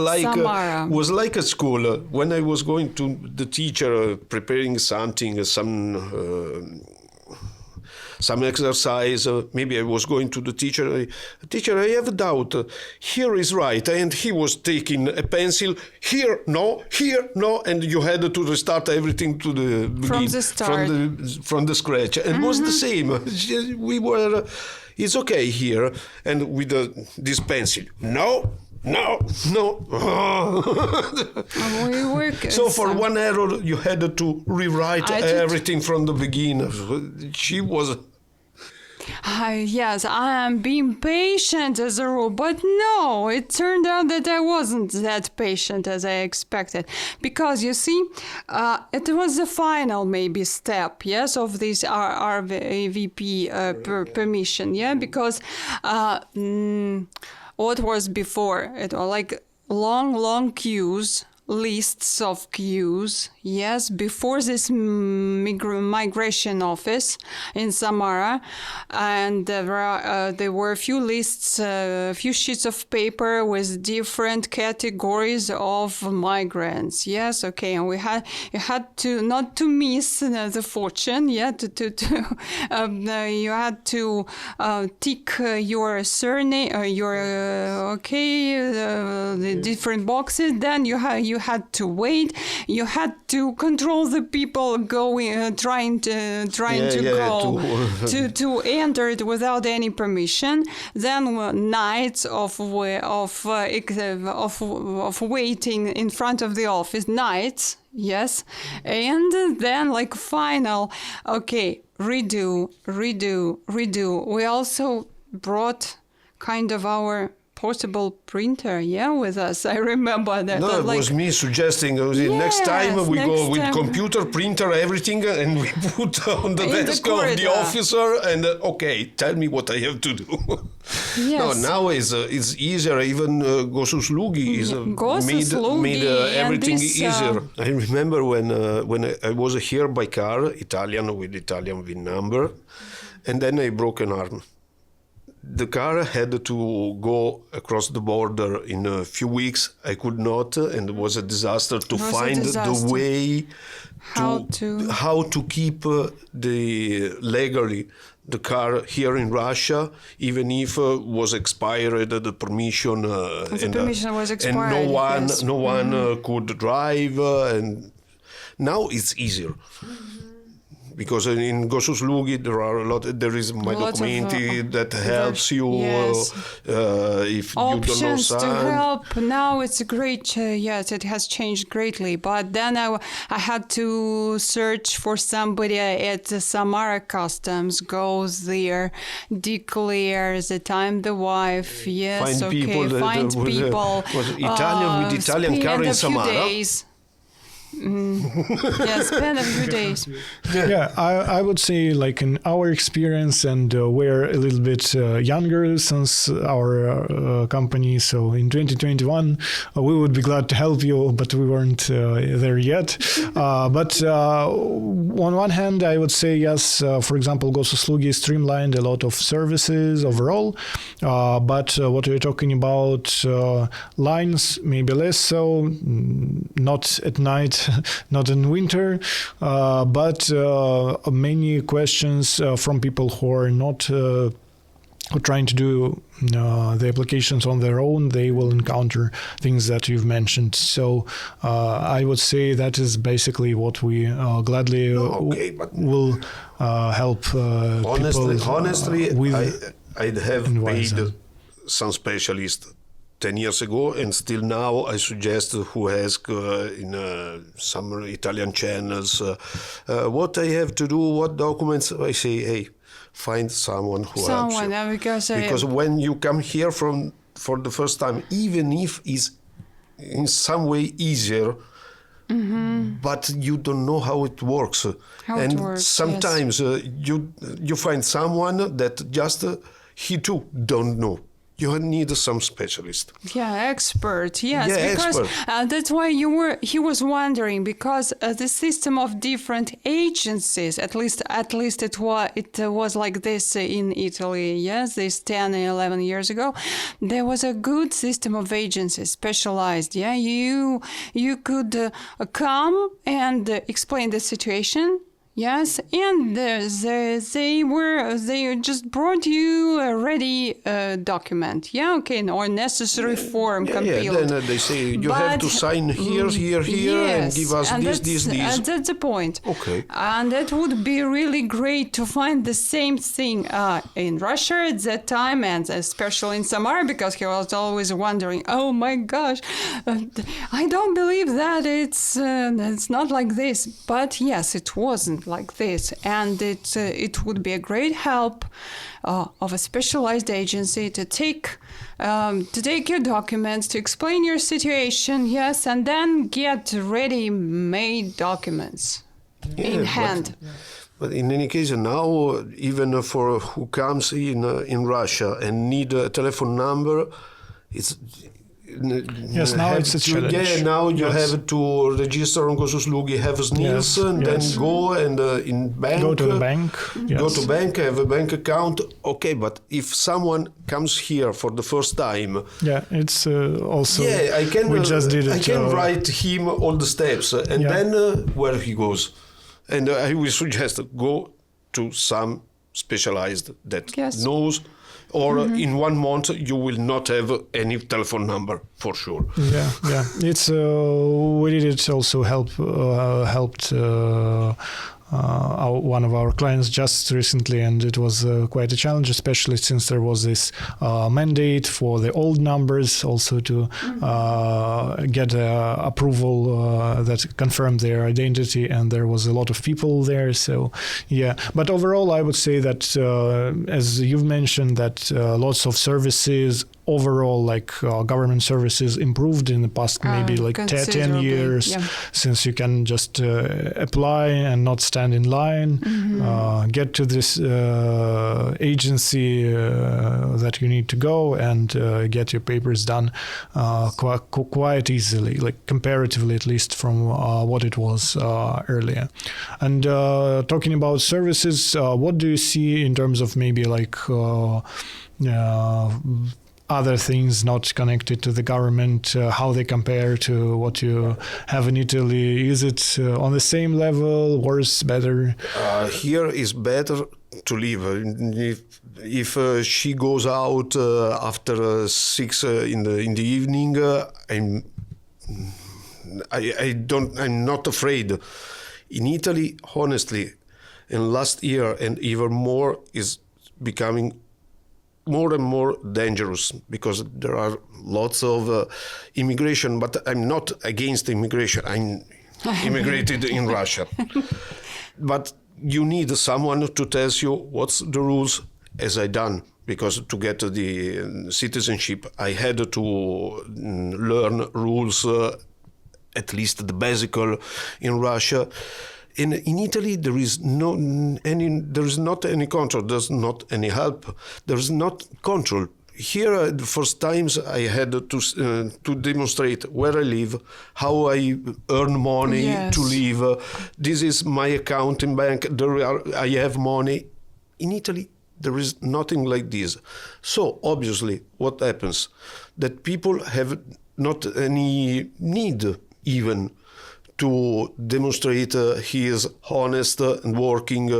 like a school. When I was going to the teacher preparing something, some exercise, maybe I was going to the teacher, teacher, I have a doubt, here is right, and he was taking a pencil, here, no, and you had to restart everything to the beginning, from the start, from the scratch, and it was the same. We were, it's okay here, and with this pencil, no. So for one error, you had to rewrite everything from the beginning. She was... yes, I am being patient as a rule, but no, it turned out that I wasn't that patient as I expected. Because, you see, it was the final maybe step, yes, of this RVP permission, yeah, because... what was before? It was like long queues, lists of queues, yes, before this migration office in Samara, and there were a few lists, a few sheets of paper with different categories of migrants, yes, okay, and you had to not to miss the fortune, yeah, you had to tick your surname, the different boxes, then you had to wait. You had to control the people going, trying to enter it without any permission. Then nights of waiting in front of the office, nights, yes, and then like final, okay, redo. We also brought kind of our portable printer, with us. I remember that. No, it was me suggesting. Next time we go with computer, printer, everything, and we put on the desk of the officer, and okay, tell me what I have to do. Yes. No, now it's easier. Even Gosuslugi made everything easier. I remember when I was here by car, Italian with Italian VIN number, and then I broke an arm. The car had to go across the border in a few weeks. I could not, and it was a disaster to find the way how to keep legally the car here in Russia, even if was expired the permission. The permission was expired, and no one could drive, and now it's easier. Because in Gosuslugi there is my documenti that helps you if options you don't know to help. Now it's great. Yes, it has changed greatly. But then I had to search for somebody at the Samara Customs, goes there, declares that I'm the wife. Yes, find people. Was Italian with Italian car in Samara. Days. Spend a few days. I would say, like in our experience, and we're a little bit younger since our company. So in 2021, we would be glad to help you, but we weren't there yet. But on one hand, I would say yes. For example, Gosuslugi streamlined a lot of services overall. But what we're talking about, lines maybe less so. Not at night. not in winter, but many questions from people who are not who are trying to do the applications on their own. They will encounter things that you've mentioned. So I would say that is basically what we gladly will help Honestly, people with. I'd have advise paid them. some specialist 10 years ago, and still now I suggest who ask in some Italian channels what I have to do, what documents. I say, hey, find someone who helps you. Because when you come here for the first time, even if it's in some way easier, but you don't know how it works. Sometimes you find someone that just he too don't know. You need some specialist. Yeah, expert. Yes, Yeah, because expert. that's why he was wondering, because the system of different agencies, at least it was like this in Italy. Yes, this 10, 11 years ago, there was a good system of agencies, specialized. Yeah, you could come and explain the situation. Yes, and they just brought you a ready document. Yeah, okay, or necessary form compiled. Yeah, then they say you have to sign here, and give us this. And that's the point. Okay. And that would be really great to find the same thing in Russia at that time, and especially in Samara, because he was always wondering, oh my gosh, I don't believe that it's not like this. But yes, it wasn't like this, and it would be a great help of a specialized agency to take your documents, to explain your situation, yes, and then get ready-made documents in hand. But in any case, now even for who comes in Russia and need a telephone number, it's. Yes, now it's a challenge. Yeah, now you have to register on Gosuslugi, have SNILS, and then go and in bank. Go to the bank. Yes. Go to bank, have a bank account. Okay, but if someone comes here for the first time, yeah, it's also. Yeah, I can. We just did it. I can write him all the steps, and then where he goes, and I will suggest go to some specialized that knows. Or in 1 month you will not have any telephone number for sure. Yeah. It's we did it also helped one of our clients just recently, and it was quite a challenge, especially since there was this mandate for the old numbers also to get approval that confirmed their identity, and there was a lot of people there. So yeah, but overall I would say that as you've mentioned, that lots of services overall, like government services, improved in the past maybe like 10 years, since you can just apply and not stand in line, get to this agency that you need to go and get your papers done quite easily, like comparatively at least from what it was earlier. And talking about services, what do you see in terms of maybe like other things not connected to the government, how they compare to what you have in Italy? Is it on the same level, worse, better? Here is better to live. If she goes out after 6 in the evening, I'm not afraid. In Italy, honestly, in last year and even more is becoming more and more dangerous, because there are lots of immigration, but I'm not against immigration. I'm immigrated in Russia. But you need someone to tell you what's the rules, as I done, because to get the citizenship, I had to learn rules, at least the basic in Russia. In Italy, there is not any control. There's not any help. There's not control. Here, the first times I had to demonstrate where I live, how I earn money to live. This is my account in bank. I have money. In Italy, there is nothing like this. So obviously, what happens? That people have not any need even to demonstrate he is honest and working.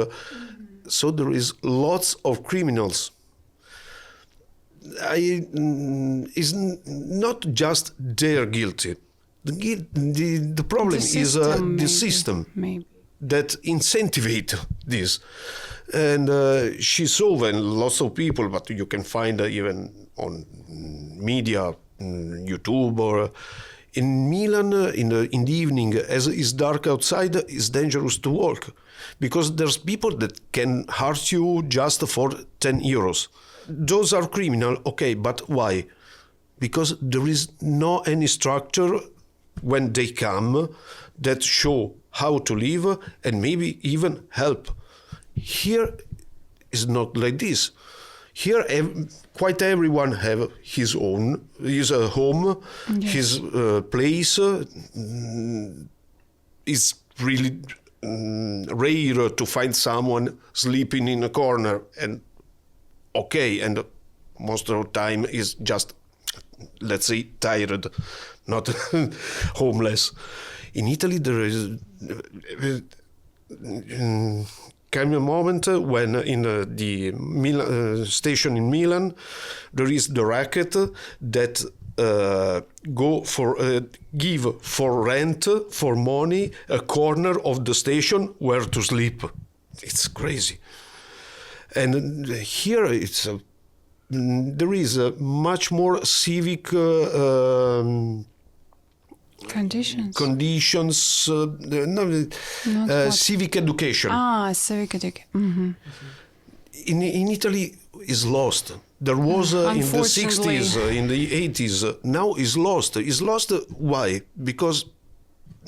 So there is lots of criminals. Is not just they're guilty. The problem is the system maybe. that incentivate this. And she saw when lots of people, but you can find even on media, YouTube, or in Milan in the evening, as it's dark outside, it's dangerous to walk because there's people that can hurt you just for 10 euros. Those are criminal, okay, but why? Because there is no any structure when they come that show how to live and maybe even help. Here is not like this. Here, quite everyone have his own, his home, Yes. his place. It's really rare to find someone sleeping in a corner and okay, and most of the time is just, let's say, tired, not homeless. In Italy, there is came a moment when in the station in Milan, there is the racket that go for give for rent for money a corner of the station where to sleep. It's crazy. And here it's there is a much more civic conditions, civic education. Civic education. Mm-hmm. In Italy is lost. There was in the 60s, in the 80s. Now is lost. Is lost. Why? Because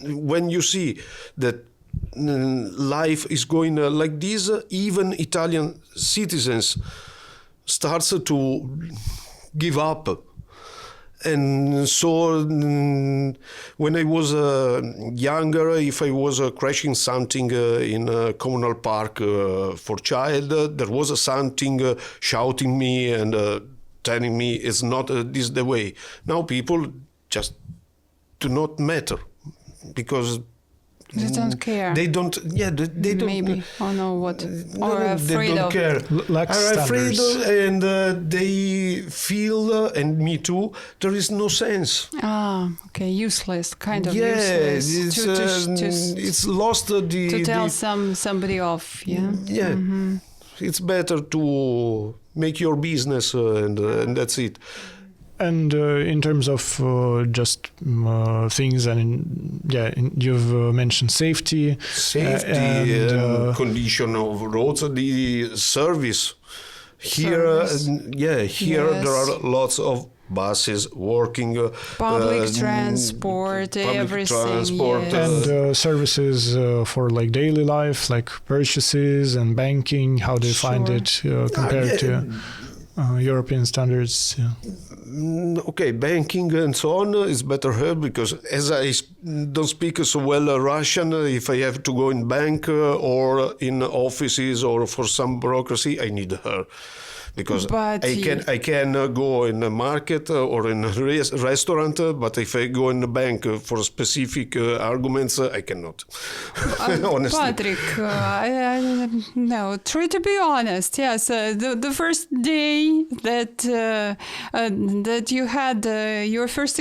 when you see that life is going like this, even Italian citizens starts to give up. And so when I was younger, if I was crashing something in a communal park for child, there was something shouting me and telling me it's not this the way. Now people just do not matter because they don't care. They don't. Yeah, they don't. Maybe or know what or afraid they don't of. care. Lack Are afraid standards. and they feel, and me too. There is no sense. Okay, useless, kind of Yeah, useless. it's lost To tell somebody off. Yeah. Yeah, it's better to make your business and that's it. And in terms of just things, and you've mentioned safety, and condition of roads, the service. Here, Service. here Yes. there are lots of buses working. Public transport, everything. transport, yes. and services for like daily life, like purchases and banking. How do you find Sure. it compared to European standards? Yeah. Okay, banking and so on is better here because as I don't speak so well Russian, if I have to go in bank or in offices or for some bureaucracy, I need her. Because But I can go in a market or in a restaurant, but if I go in a bank for specific arguments, I cannot. Honestly. Patrick, no, try to be honest. Yes, the first day that you had your first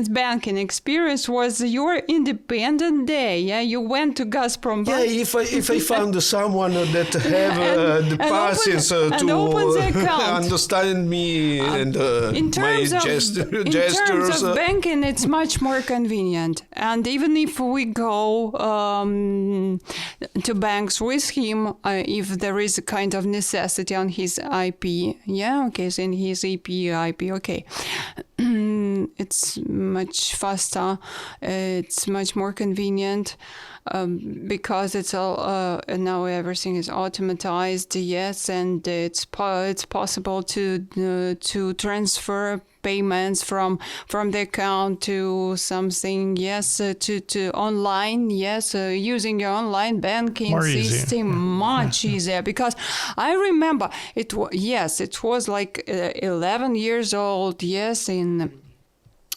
banking experience was your independent day. Yeah, you went to Gazprom. Yeah, if I found someone that have the patience to understand me and my gestures. In terms of banking, it's much more convenient. And even if we go to banks with him, if there is a kind of necessity on his IP, so in his IP, okay. It's much faster, it's much more convenient because it's all now everything is automatized, yes, and it's possible to transfer payments from the account to something, yes, to online, yes, using your online banking system much easier. Because I remember it was like 11 years old, yes, in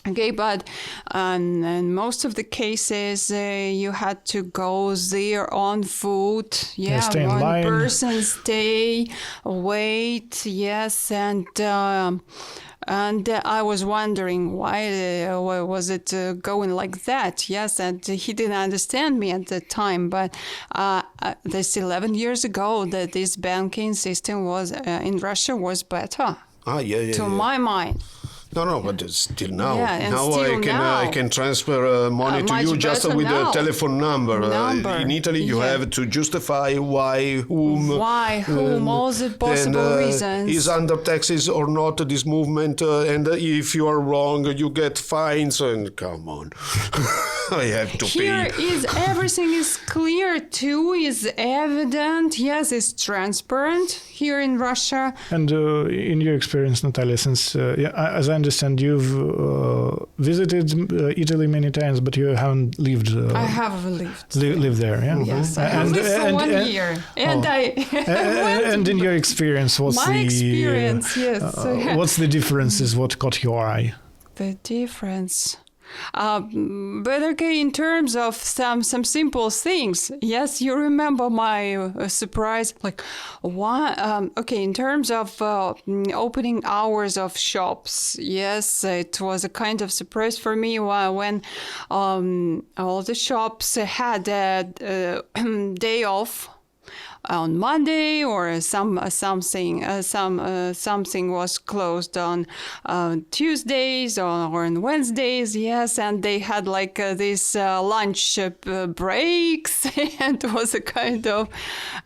Okay, but in most of the cases, you had to go there on foot. Yeah, stay in one line. person stay, wait. Yes, and I was wondering why was it going like that? Yes, and he didn't understand me at the time. But this 11 years ago, that this banking system was in Russia was better. To my mind. No, but it's still now. Yeah, and now still I can transfer money to much you just better with now. a telephone number. In Italy, you yeah. have to justify why, whom, all the possible reasons. is under taxes or not this movement, and if you are wrong, you get fines. And come on, I have to Here pay. is everything is clear too, is evident. Yes, it's transparent here in Russia. And in your experience, Natalia, since as I understand, you've visited Italy many times, but you haven't lived. I have lived. Lived there, yeah. Yes, I have lived for 1 year, and and in your experience, what's my the experience? Yes, what's the differences? What caught your eye? the difference. But okay, in terms of some simple things, yes, you remember my surprise, like okay, in terms of opening hours of shops, yes, it was a kind of surprise for me when all the shops had a day off on Monday, or something was closed on Tuesdays or on Wednesdays. Yes, and they had like this lunch breaks, and it was a kind of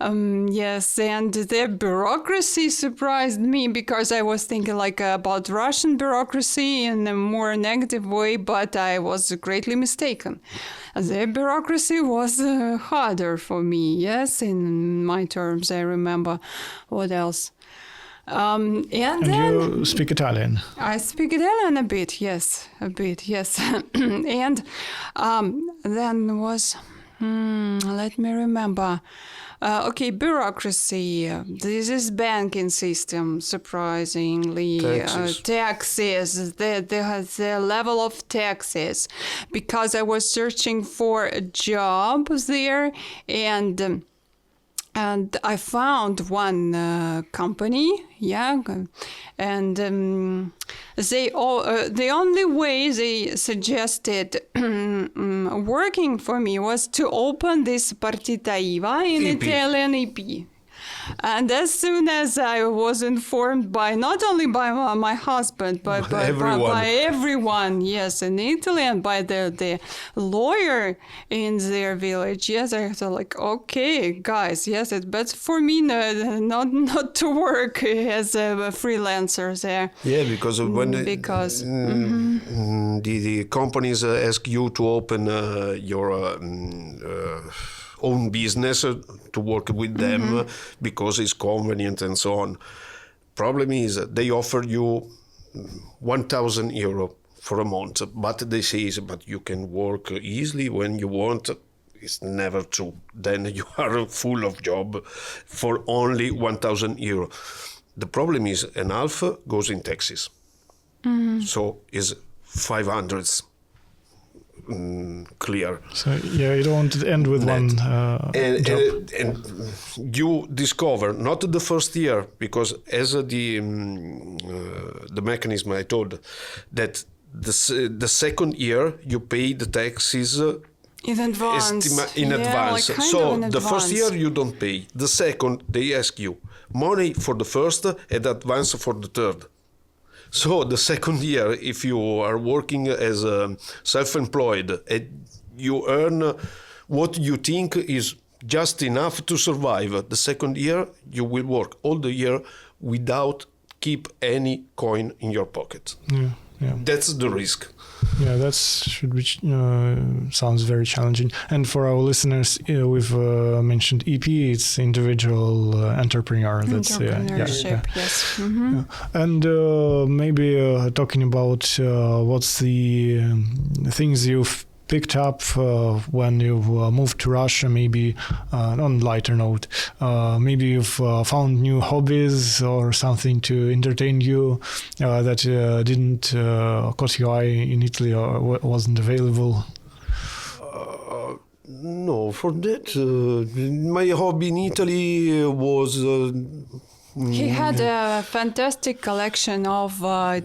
yes. And the bureaucracy surprised me, because I was thinking like about Russian bureaucracy in a more negative way, but I was greatly mistaken. The bureaucracy was harder for me, yes, in my terms. I remember. What else? And then you speak Italian. I speak Italian a bit, yes. And then was, let me remember. Okay, bureaucracy. This is banking system, surprisingly. Taxes, the level of taxes. Because I was searching for a job there, and I found one company, yeah, and the only way they suggested working for me was to open this partita IVA in Italian EP. And as soon as I was informed not only by my husband, but by everyone, yes, in Italy, and by the lawyer in their village, yes, I thought like, okay, guys, yes, it's better for me not to work as a freelancer there. Yeah, because when the companies ask you to open your own business to work with them because it's convenient and so on. Problem is they offer you 1,000 euro for a month, but they say, but you can work easily when you want. It's never true. Then you are full of job for only 1,000 euro. The problem is an half goes in taxes. So is 500 clear. So yeah, you don't want to end with Net. one job. And you discover not the first year, because as the mechanism I told, that the second year you pay the taxes in advance. Advance. Like So the first year you don't pay. The second they ask you money for the first and advance for the third. So the second year, if you are working as self-employed and you earn what you think is just enough to survive, the second year you will work all the year without keep any coin in your pocket. Yeah. That's the risk. Yeah, that sounds very challenging. And for our listeners, we've mentioned EP. It's individual entrepreneur. That's entrepreneurship. Yes. Mm-hmm. Yeah. And maybe talking about what's the things you've picked up when you've moved to Russia? Maybe on a lighter note, maybe you've found new hobbies or something to entertain you that didn't caught your eye in Italy or wasn't available? No, for that, my hobby in Italy was. He had a fantastic collection of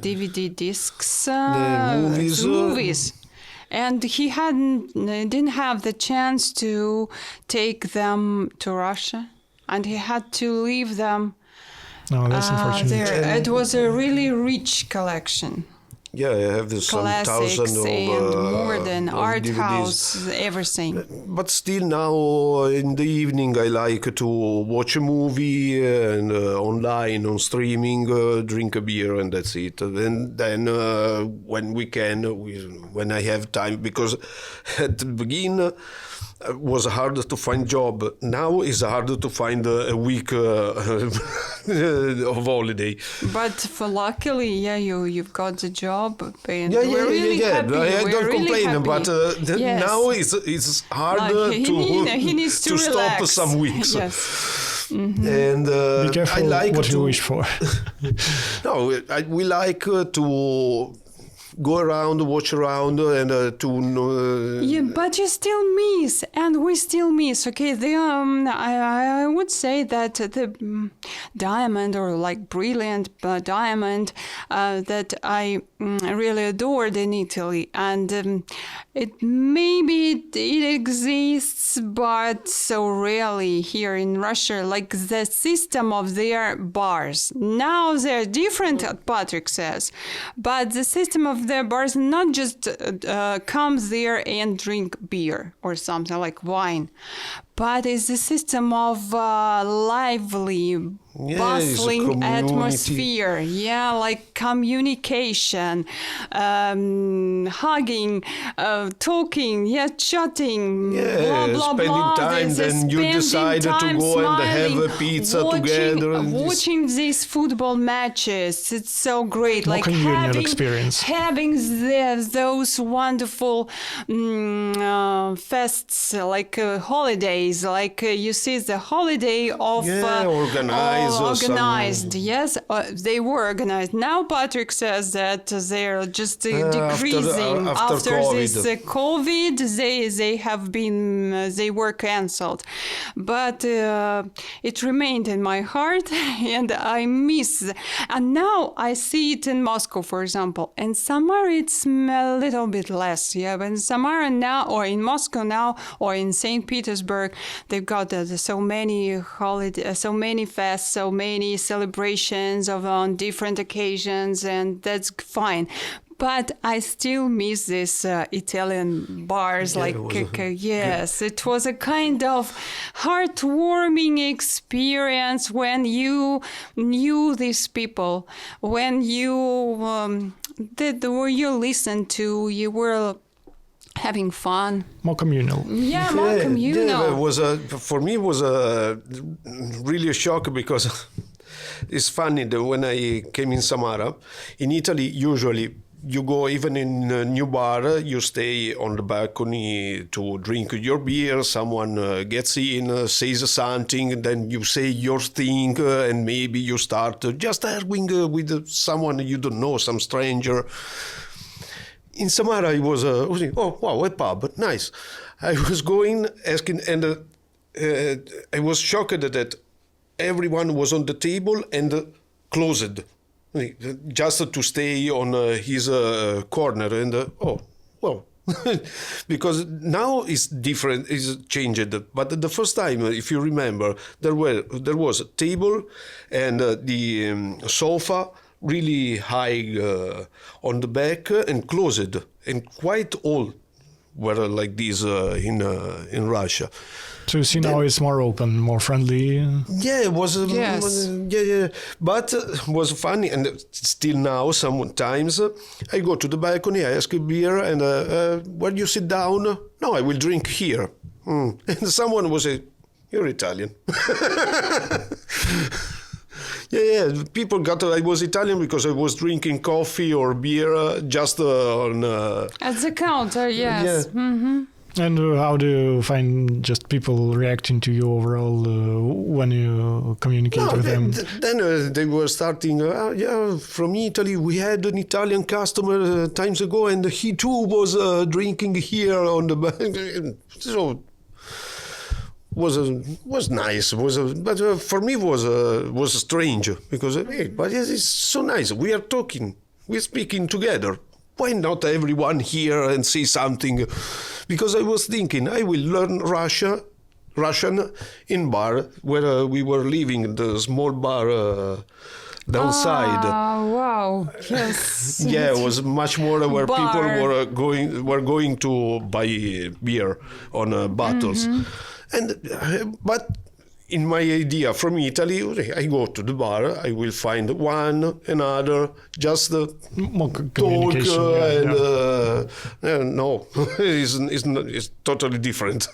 DVD discs, movies. And he didn't have the chance to take them to Russia, and he had to leave them No, that's unfortunate. there. It was a really rich collection. Yeah, I have some Classics thousand of and modern of art DVDs. house, everything. But still now in the evening I like to watch a movie and online on streaming, drink a beer and that's it. And then when we can, when I have time, because at the beginning was hard to find job. Now it's harder to find a week of holiday. But for luckily, you've got the job, and Yeah, we're really happy. I We're don't really complain, happy. but Yes. now it's harder he needs to stop relax. some weeks. Yes. And Be careful I like what to, you wish for. No, we like to go around, watch around, and Yeah, but you still miss, and we still miss. Okay, I would say that the diamond, or like brilliant diamond, that I really adored in Italy, and it exists, but so rarely here in Russia. Like the system of their bars now, they're different. Patrick says, but the system of their bars not just comes there and drink beer or something like wine, but it's a system of lively, bustling community. atmosphere. Yeah, like communication, hugging, talking, chatting, blah, blah, spending blah. time, then you decide to go and have a pizza together. And watching these football matches, it's so great. More Like communal experience. having those wonderful fests, like holidays, like you see the holiday of organized. Yes, they were organized. Now Patrick says that they're just decreasing after this COVID. They were cancelled, but it remained in my heart, and I miss. And now I see it in Moscow, for example. In Samara, it's a little bit less. Yeah, but in Samara now, or in Moscow now, or in St. Petersburg, they've got so many holidays, so many fests, so many celebrations on different occasions, and that's fine. But I still miss this Italian bars. Yes, it was a kind of heartwarming experience when you knew these people, when you listened to, you were having fun. More communal. Yeah, more communal. Yeah, for me it was really a shock, because it's funny that when I came in Samara, in Italy, usually you go even in a new bar, you stay on the balcony to drink your beer, someone gets in, says something, then you say your thing, and maybe you start just arguing with someone you don't know, some stranger. In Samara, I was oh wow, a pub, nice. I was going, asking, and I was shocked that everyone was on the table and closed, just to stay on his corner. And oh, well, because now it's different, it's changed. But the first time, if you remember, there was a table and the sofa really high on the back and closed, and quite all were like this in Russia. So you see now it's more open, more friendly. Yeah, it was. Yes. Yeah. But it was funny, and still now sometimes I go to the balcony, I ask a beer, and when you sit down, no, I will drink here. And someone will say, "You're Italian." Yeah. People got. I was Italian because I was drinking coffee or beer just on. At the counter, yes. Yeah. Mm-hmm. And how do you find just people reacting to you overall when you communicate with them? Then they were starting, from Italy. We had an Italian customer times ago, and he too was drinking here on the bank. So was nice. But for me was strange because hey, but it's so nice. We are talking, we're speaking together. Why not everyone here and say something? Because I was thinking I will learn Russian in bar where we were living, the small bar downside. Ah, wow. Yes. Yeah, it was much more where Bar. people were going to buy beer on bottles, and but. In my idea from Italy, I go to the bar, I will find one, another, just More talk communication. no, it's totally different.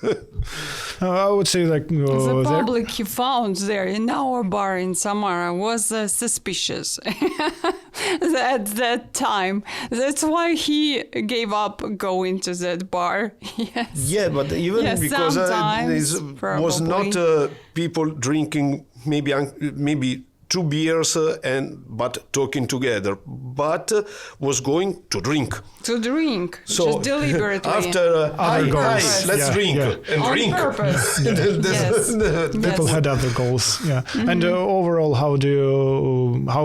I would say like The public he found there in our bar in Samara was suspicious at that time. That's why he gave up going to that bar. Yes. Yeah, but even Yes, because sometimes, it was not people drinking maybe 2 beers but talking together, but was going to drink. To drink, So just deliberately. After hi, goals. let's Yeah, drink yeah. and On drink. purpose. Yes. people Yes. had other goals, yeah. And overall, how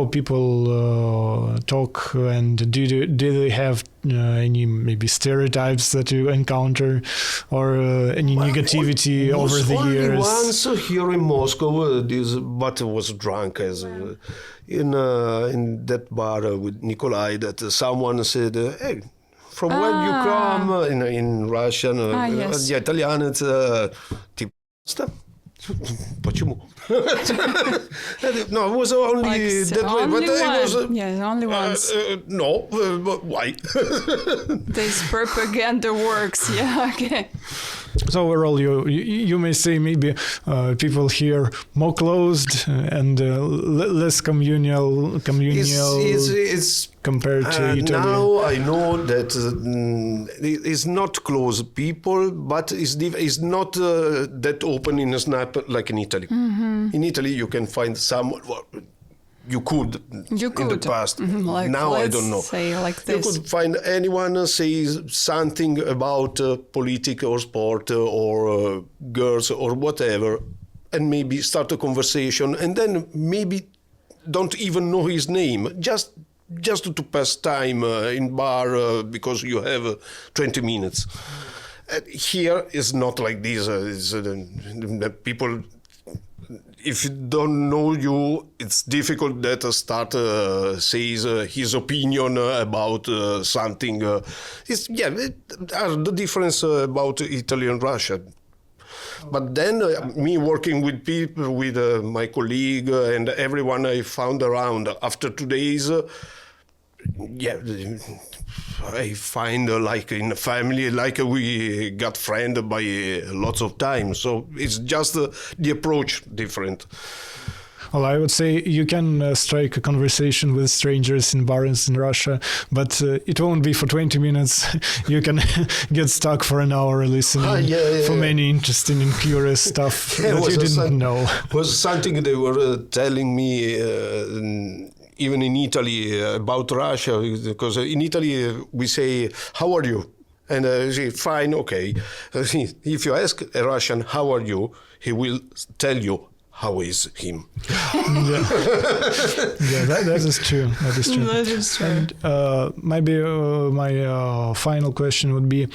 people talk, and do they have any maybe stereotypes that you encounter, or any negativity over the only years? once here in Moscow, this bottle was drunk as in that bar with Nikolai. That someone said, "Hey, from where you come?" In Russian, yes. yeah, Italian, it's tipo. Почему? No, it was only that way, only but one. it was. Only once. No, but why? This propaganda works. Yeah, okay. So overall, you may say maybe people here more closed and less communal It's compared to Italy. now I know that it's not close people, but it's not that open in a snap like in Italy. In Italy, you can find someone. You could in the past. Like, Now I let's don't know. say like You this. could find anyone says something about politics or sport or girls or whatever, and maybe start a conversation, and then maybe don't even know his name, just to pass time in bar because you have 20 minutes. Here is not like this. People. If you don't know you, it's difficult that start says his opinion about something. Are the difference about Italy and Russia. But then me working with people, with my colleague and everyone I found around after 2 days, I find like in a family, like we got friend by lots of times. So it's just the approach different. Well, I would say you can strike a conversation with strangers in bars in Russia, but it won't be for 20 minutes. You can get stuck for an hour listening for many interesting and curious stuff that you didn't know. Was something they were telling me even in Italy about Russia, because in Italy we say, "How are you?" And say, "Fine, okay." If you ask a Russian, "How are you?" he will tell you, how is him? That is true. That is true. That is true. And maybe my final question would be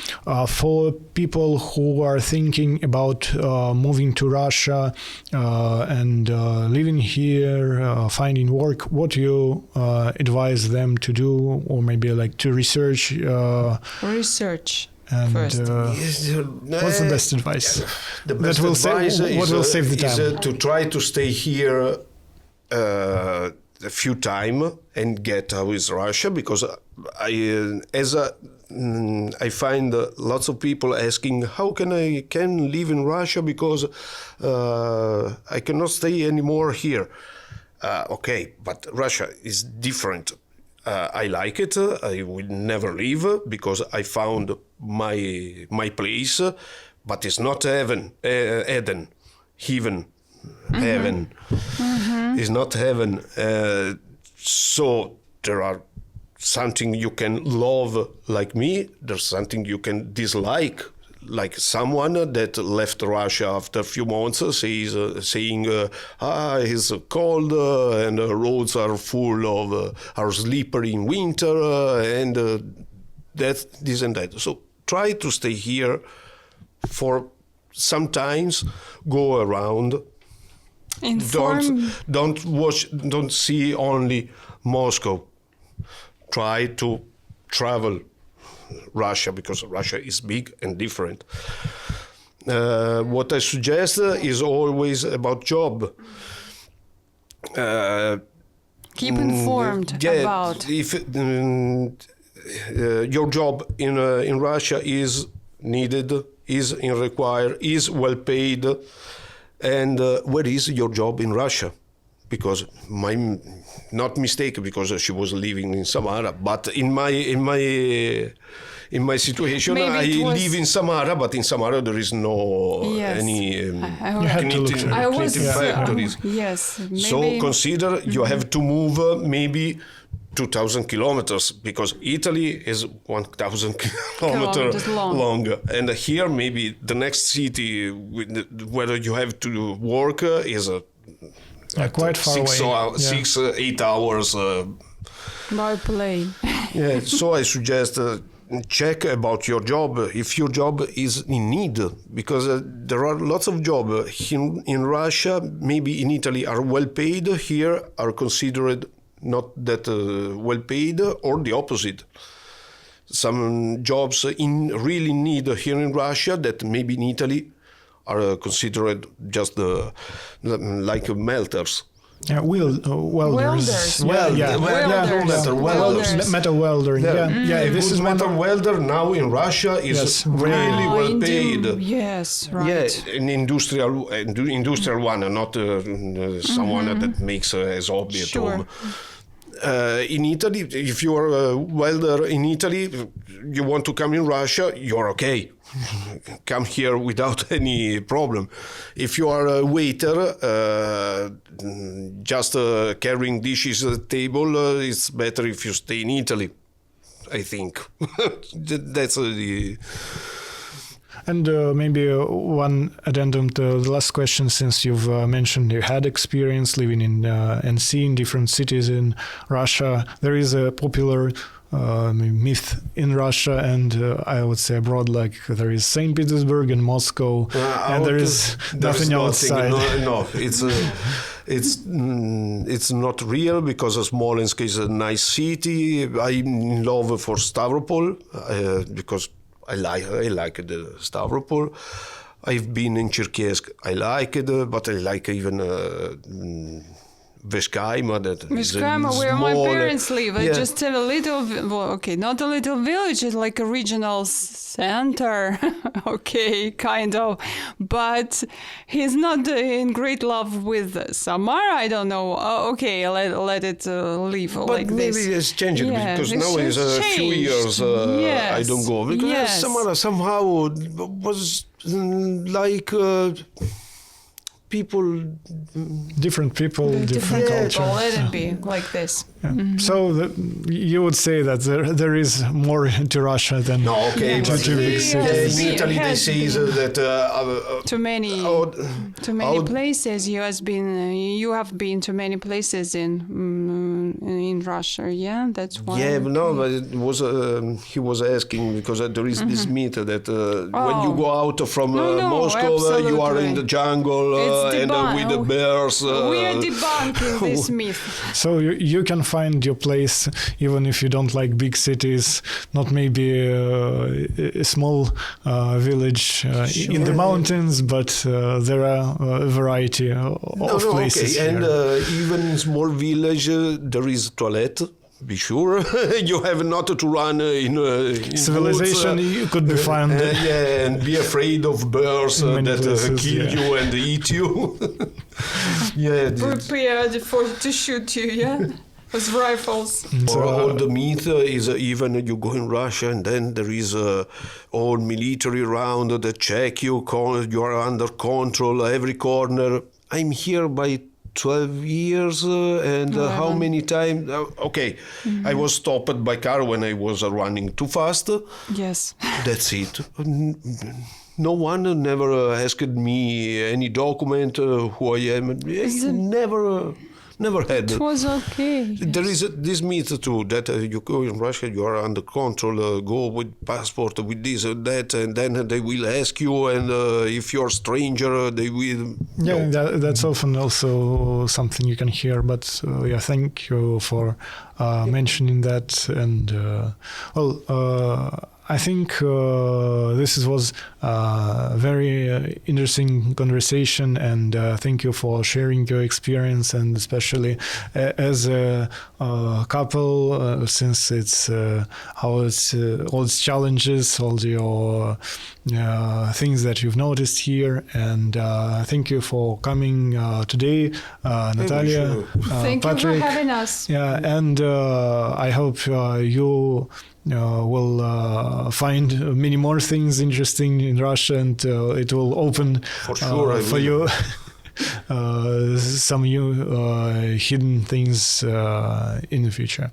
for people who are thinking about moving to Russia and living here, finding work. What do you advise them to do, or maybe like to research? Research. And First. what's the best advice? The best That will advice what will save the is time? to try to stay here a few time and get how is Russia, because I find lots of people asking how can live in Russia because I cannot stay anymore here. Okay, but Russia is different. I like it. I will never leave because I found my place. But it's not heaven, Eden, heaven, heaven. It's not heaven. So there are something you can love like me. There's something you can dislike. Like someone that left Russia after a few months saying, it's cold and the roads are full of, are slippery in winter and this and that. So try to stay here for sometimes, go around. Don't see only Moscow. Try to travel Russia, because Russia is big and different. What I suggest is always about job. Keep informed about. If your job in Russia is needed, is required, is well paid, and where is your job in Russia? Because not mistake, because she was living in Samara, but in my situation, I live in Samara, but in Samara there is no any factories. Yes. Maybe. So consider you have to move maybe 2,000 kilometers, because Italy is 1,000 kilometers long. And here maybe the next city where you have to work is quite far away. 8 hours by plane. So I suggest check about your job, if your job is in need, because there are lots of jobs in Russia, maybe in Italy are well paid, here are considered not that well paid, or the opposite. Some jobs in really need here in Russia that maybe in Italy are considered just like melters. Welders. Metal welder. This is metal welder now in Russia is really well paid. Yes, right. Yeah, an industrial one, not someone that makes as hobby at home. In Italy, if you are a welder in Italy, you want to come in Russia, you're okay. Come here without any problem. If you are a waiter, just carrying dishes at the table, it's better if you stay in Italy, I think. That's the... And maybe one addendum to the last question, since you've mentioned you had experience living in and seeing different cities in Russia. There is a popular myth in Russia and I would say abroad, like there is St. Petersburg and Moscow, and there is nothing outside. No, it's not real, because Smolensk is a nice city. I'm in love for Stavropol because I like the Stavropol. I've been in Cherkassk. I like it, but I like even Veshkaima. Veshkaima, where my parents live. I just have a little, not a little village, it's like a regional center. Okay, kind of. But he's not in great love with Samara. I don't know. Okay, let it live like this. But maybe it's changed, because now it's a few years I don't go. Because Samara somehow was like... different culture. Let it be like this. So you would say that there is more to Russia than to big cities. In Italy, they say that too many places. You have been to many places in Russia. Yeah, that's why. Yeah, but no, but it was he was asking, because there is this myth that when you go out from Moscow, you are in the jungle. And with the bears. We are debunking this myth. So you can find your place even if you don't like big cities, not maybe a small village in the mountains, but there are a variety of places. Okay. And even in small village, there is toilet. be sure you have not to run in Civilization, woods, you could be found. yeah, and be afraid of bears In many that places, kill yeah. you and eat you. Yeah, Prepared to shoot you, yeah? With rifles. or the myth is even you go in Russia and then there is all military around that check you, you are under control every corner. I'm here by 12 years and how many times? Okay, I was stopped by car when I was running too fast. Yes. That's it. No one never asked me any document who I am. Never had. It was okay. There is this myth too that you go in Russia, you are under control. Go with passport, with this and that, and then they will ask you. And if you're a stranger, they will. Yeah, No. that's often also something you can hear. But yeah, thank you for mentioning that. And I think this was a very interesting conversation, and thank you for sharing your experience, and especially as a couple, since it's all its challenges, all your things that you've noticed here, and thank you for coming today, Natalia, Thank Patrick. you for having us. Yeah, and I hope you will find many more things interesting in Russia, and it will open For sure, I for will. you some new hidden things in the future.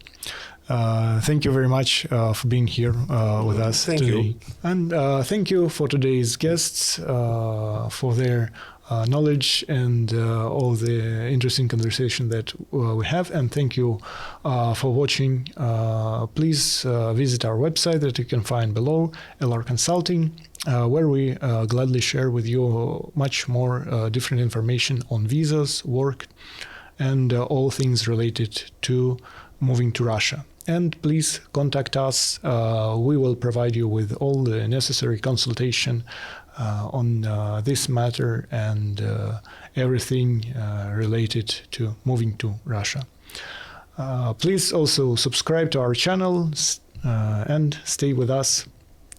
Thank you very much for being here with us Thank today. you. And thank you for today's guests for their knowledge and all the interesting conversation that we have. And thank you for watching. Please visit our website that you can find below, LR Consulting, where we gladly share with you much more different information on visas, work, and all things related to moving to Russia. And please contact us. We will provide you with all the necessary consultation on this matter and everything related to moving to Russia. Please also subscribe to our channel and stay with us.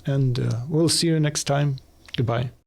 And we'll see you next time. Goodbye.